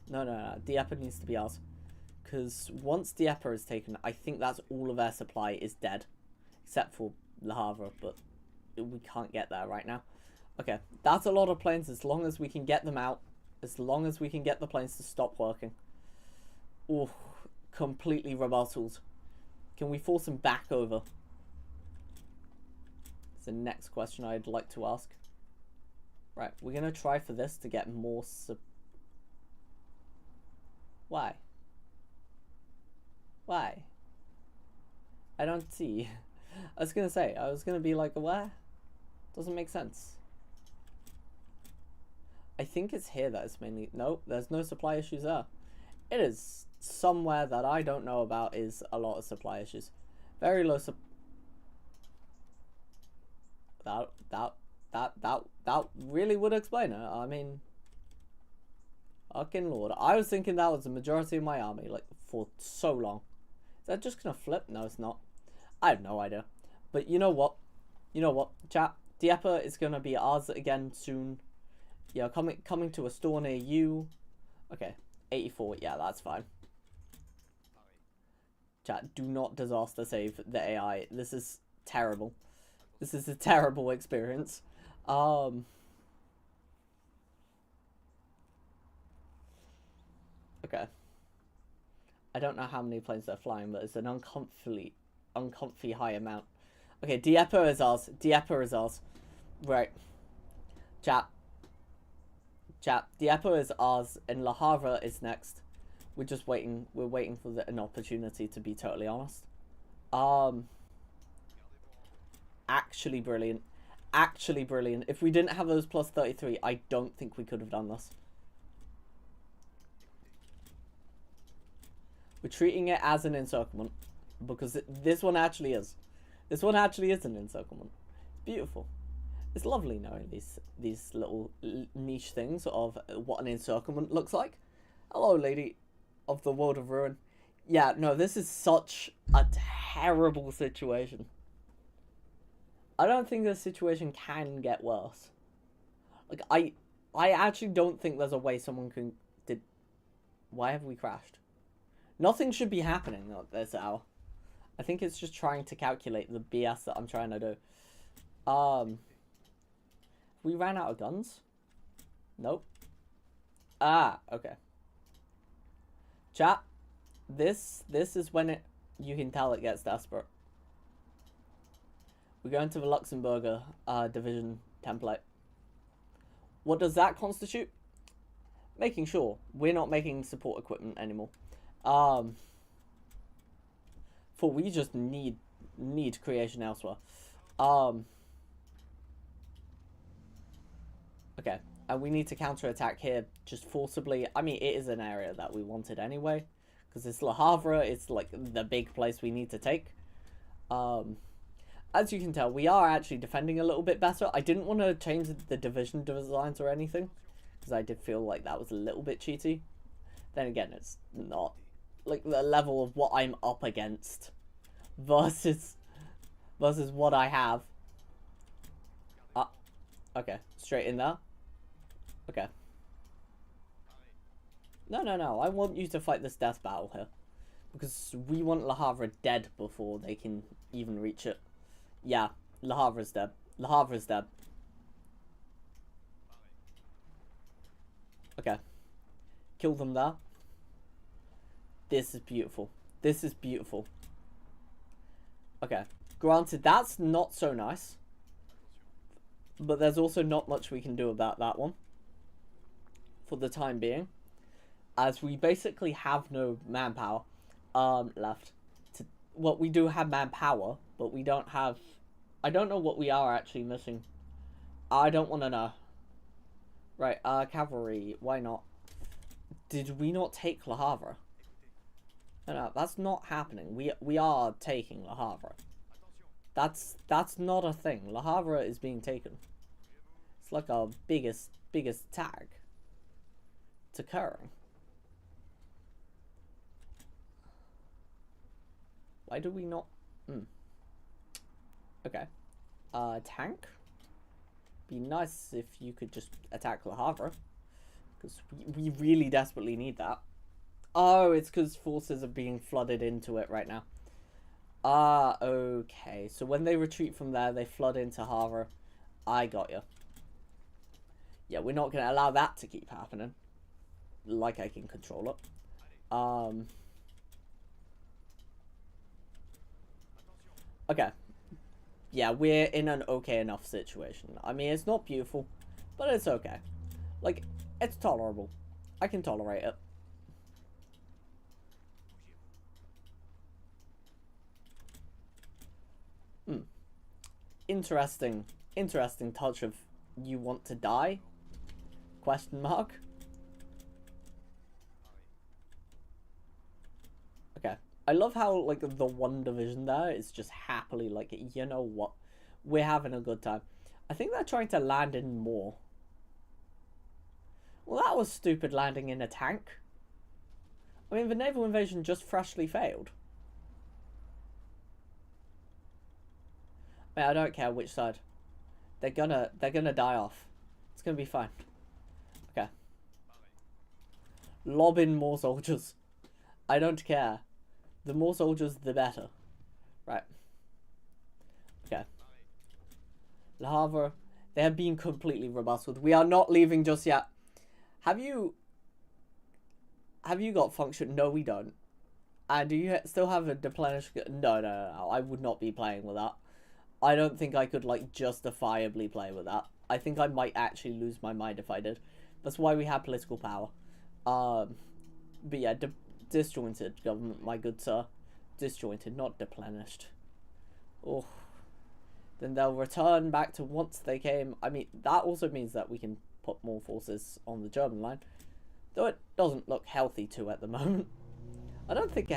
No. Dieppe needs to be ours. Because once Dieppe is taken, I think that's all of our supply is dead. Except for Le Havre, but we can't get there right now. Okay, that's a lot of planes as long as we can get them out. As long as we can get the planes to stop working. Ooh, completely rebuttaled. Can we force them back over? That's the next question I'd like to ask. Right, we're going to try for this to get more Why? Why? I don't see. I was going to be like, where? Doesn't make sense. I think it's here that it's mainly... No, there's no supply issues there. It is somewhere that I don't know about is a lot of supply issues. Very low That really would explain it. I mean... Fucking lord. I was thinking that was the majority of my army, like, for so long. Is that just gonna flip? No, it's not. I have no idea. But you know what? You know what, chat? Dieppe is gonna be ours again soon. Yeah, coming to a store near you. Okay, 84. Yeah, that's fine. Chat, do not disaster save the AI. This is terrible. This is a terrible experience. Okay. I don't know how many planes they're flying, but it's an uncomfy high amount. Okay, Dieppe is ours. Dieppe is ours. Right. Chat. Chat. Dieppe is ours, and Le Havre is next. We're just waiting. We're waiting for an opportunity, to be totally honest. Actually brilliant. Actually brilliant. If we didn't have those plus 33, I don't think we could have done this. We're treating it as an encirclement, because this one actually is. This one actually is an encirclement. It's beautiful. It's lovely knowing these little niche things of what an encirclement looks like. Hello, lady of the world of ruin. Yeah, no, this is such a terrible situation. I don't think this situation can get worse. Like, I actually don't think there's a way someone can... Why have we crashed? Nothing should be happening at this hour. I think it's just trying to calculate the BS that I'm trying to do. We ran out of guns? Nope. Ah, okay. Chat, this is when you can tell it gets desperate. We're going to the Luxembourg division template. What does that constitute? Making sure we're not making support equipment anymore. For we just need creation elsewhere. Okay, and we need to counterattack here just forcibly. I mean, it is an area that we wanted anyway, because it's Le Havre. It's like the big place we need to take. As you can tell, we are actually defending a little bit better. I didn't want to change the division designs or anything, because I did feel like that was a little bit cheaty. Then again, it's not. Like, the level of what I'm up against versus what I have. Okay, straight in there. Okay. No, I want you to fight this death battle here, because we want Le Havre dead before they can even reach it. Yeah, Le Havre's dead. Le Havre's dead. Okay. Kill them there. This is beautiful. This is beautiful. Okay. Granted, that's not so nice. But there's also not much we can do about that one. For the time being. As we basically have no manpower left. Well, we do have manpower, but we don't have... I don't know what we are actually missing. I don't want to know. Right, cavalry. Why not? Did we not take Le Havre? No, that's not happening. We are taking Le Havre. That's not a thing. Le Havre is being taken. It's like our biggest tag. It's occurring. Why do we not? Okay. Tank. Be nice if you could just attack Le Havre, because we really desperately need that. Oh, it's because forces are being flooded into it right now. Okay. So when they retreat from there, they flood into Havre. I got you. Yeah, we're not going to allow that to keep happening. Like I can control it. Okay. Yeah, we're in an okay enough situation. I mean, it's not beautiful, but it's okay. Like, it's tolerable. I can tolerate it. Interesting touch of you want to die? Question mark. Okay. I love how, like, the one division there is just happily, like, you know what? We're having a good time. I think they're trying to land in more. Well, that was stupid, landing in a tank. I mean, the naval invasion just freshly failed. I don't care which side. They're gonna die off. It's gonna be fine. Okay. Lob in more soldiers. I don't care. The more soldiers, the better. Right. Okay. Le Havre. They have been completely robusted. We are not leaving just yet. Have you got function? No, we don't. And do you still have a deplenish? No. I would not be playing with that. I don't think I could, like, justifiably play with that. I think I might actually lose my mind if I did. That's why we have political power. But yeah, disjointed government, my good sir. Disjointed, not deplenished. Oh. Then they'll return back to once they came. I mean, that also means that we can put more forces on the German line. Though it doesn't look healthy to at the moment. I don't think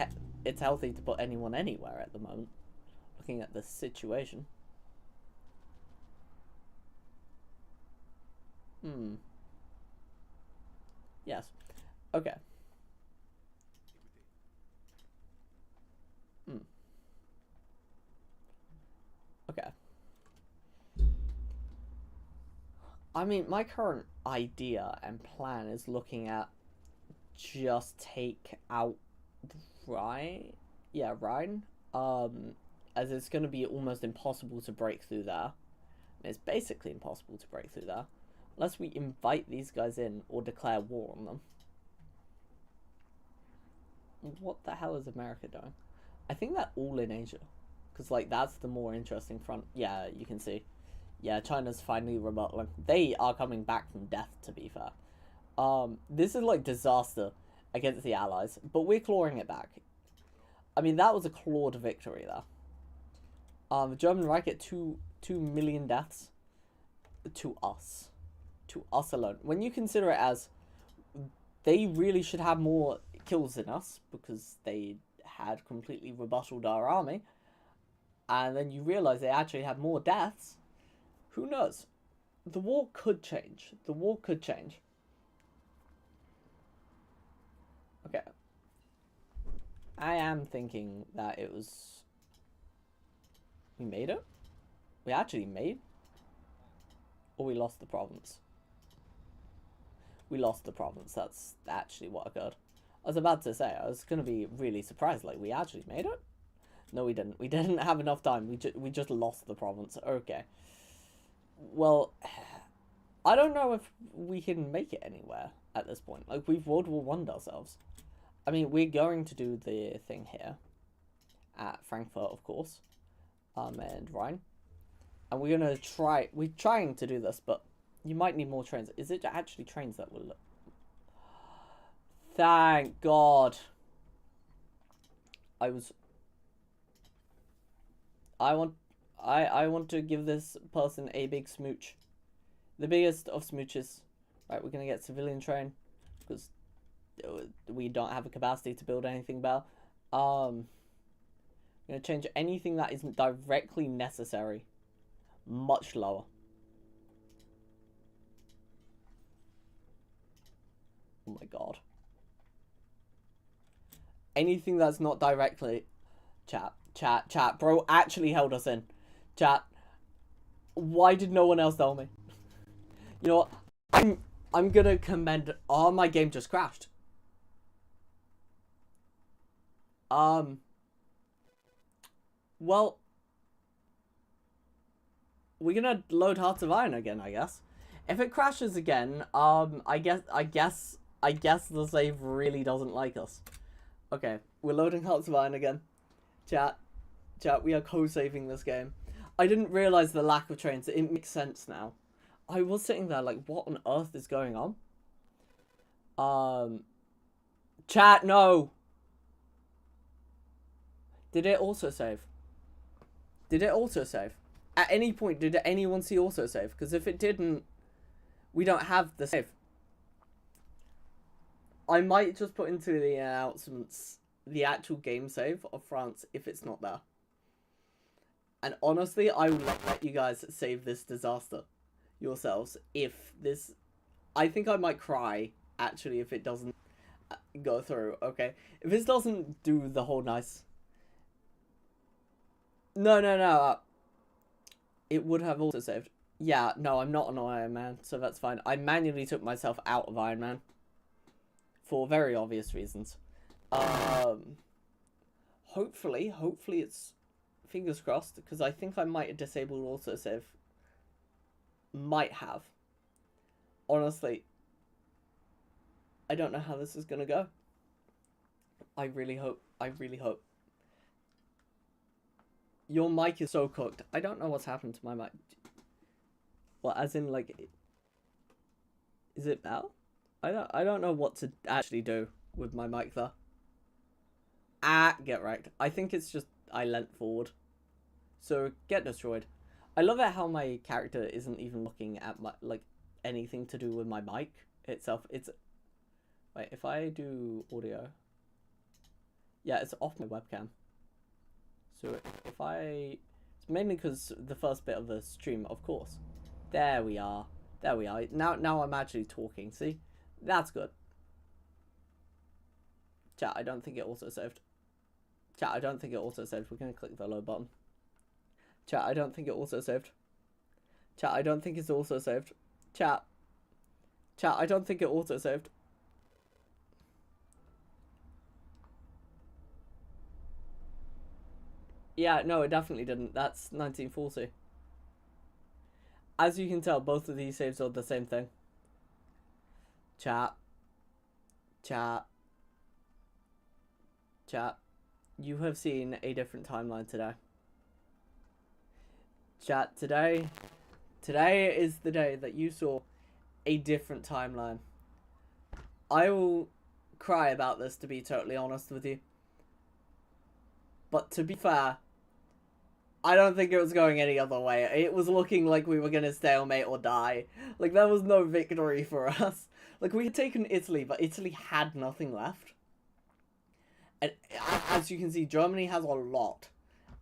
it's healthy to put anyone anywhere at the moment. Looking at the situation. Yes. Okay. Okay. I mean, my current idea and plan is looking at just take out Rhine. Yeah, Rhine. As it's going to be almost impossible to break through there. It's basically impossible to break through there. Unless we invite these guys in or declare war on them. What the hell is America doing? I think they're all in Asia. Because, like, that's the more interesting front. Yeah, you can see. Yeah, China's finally rebutting. They are coming back from death, to be fair. This is, like, disaster against the Allies. But we're clawing it back. I mean, that was a clawed victory there. The German Reich get 2 million deaths. To us. To us alone. When you consider it as... They really should have more kills than us. Because they had completely rebutted our army. And then you realise they actually have more deaths. Who knows? The war could change. The war could change. Okay. I am thinking that it was... We made it? We actually made? Or we lost the province? We lost the province. That's actually what occurred. I was about to say, I was going to be really surprised. Like, we actually made it? No, we didn't. We didn't have enough time. We just lost the province. Okay. Well, I don't know if we can make it anywhere at this point. Like, we've World War I'd ourselves. I mean, we're going to do the thing here at Frankfurt, of course, and Rhine. And we're going to try... We're trying to do this, but you might need more trains. Is it actually trains that will... Thank God. I want to give this person a big smooch. The biggest of smooches. Right, we're going to get civilian train. Because we don't have a capacity to build anything better. I'm going to change anything that isn't directly necessary. Much lower. Oh my god. Anything that's not directly... Chat. Bro actually held us in. Chat. Why did no one else tell me? You know what? I'm gonna commend... Oh, my game just crashed. Well... We're gonna load Hearts of Iron again, I guess. If it crashes again, I guess the save really doesn't like us. Okay, we're loading Hearts of Iron again. Chat, we are co-saving this game. I didn't realise the lack of trains. It makes sense now. I was sitting there like, what on earth is going on? Chat, no! Did it also save? Did it also save? At any point, did anyone see also save? Because if it didn't, we don't have the save. I might just put into the announcements the actual game save of France if it's not there. And honestly, I would let you guys save this disaster yourselves if this... I think I might cry, actually, if it doesn't go through, okay? If this doesn't do the whole nice... No. It would have also saved. Yeah, no, I'm not an Ironman, so that's fine. I manually took myself out of Ironman. For very obvious reasons. Hopefully it's... Fingers crossed, because I think I might have disabled autosave. Might have. Honestly. I don't know how this is gonna go. I really hope. Your mic is so cooked. I don't know what's happened to my mic. Well, as in, like, is it Bell? I don't know what to actually do with my mic there. Ah, get wrecked. I think it's just I leant forward. So, get destroyed. I love it how my character isn't even looking at my, like, anything to do with my mic itself. It's... Wait, if I do audio... Yeah, it's off my webcam. So if I... It's mainly because the first bit of the stream, of course. There we are. There we are. Now I'm actually talking, see? That's good. Chat, I don't think it auto-saved. Chat, I don't think it auto-saved. We're going to click the low button. Chat, I don't think it auto-saved. Chat, I don't think it's auto-saved. Chat. Chat, I don't think it auto-saved. Yeah, no, it definitely didn't. That's 1940. As you can tell, both of these saves are the same thing. Chat. Chat. Chat. You have seen a different timeline today. Chat, today is the day that you saw a different timeline. I will cry about this, to be totally honest with you. But to be fair, I don't think it was going any other way. It was looking like we were going to stalemate or die. Like, there was no victory for us. Like, we had taken Italy, but Italy had nothing left. And as you can see, Germany has a lot.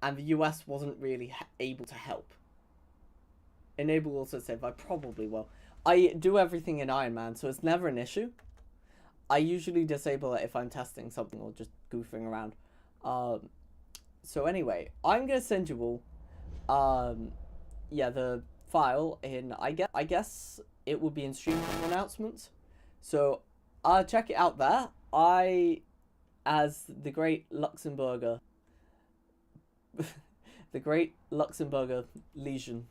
And the US wasn't really able to help. Enable also save. I probably will. I do everything in Ironman, so it's never an issue. I usually disable it if I'm testing something or just goofing around. So anyway, I'm gonna send you all, yeah, the file in. I guess it will be in stream announcements. So, check it out there. I, as the great Luxembourger, the great Luxembourger legion,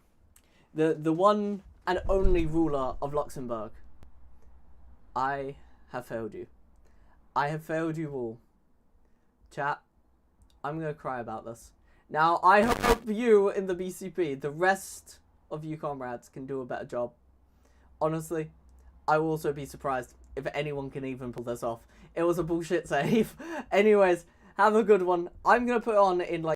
the one and only ruler of Luxembourg, I have failed you. I have failed you all. Chat, I'm going to cry about this. Now, I hope you in the BCP, the rest of you comrades, can do a better job. Honestly, I will also be surprised if anyone can even pull this off. It was a bullshit save. Anyways, have a good one. I'm going to put on in like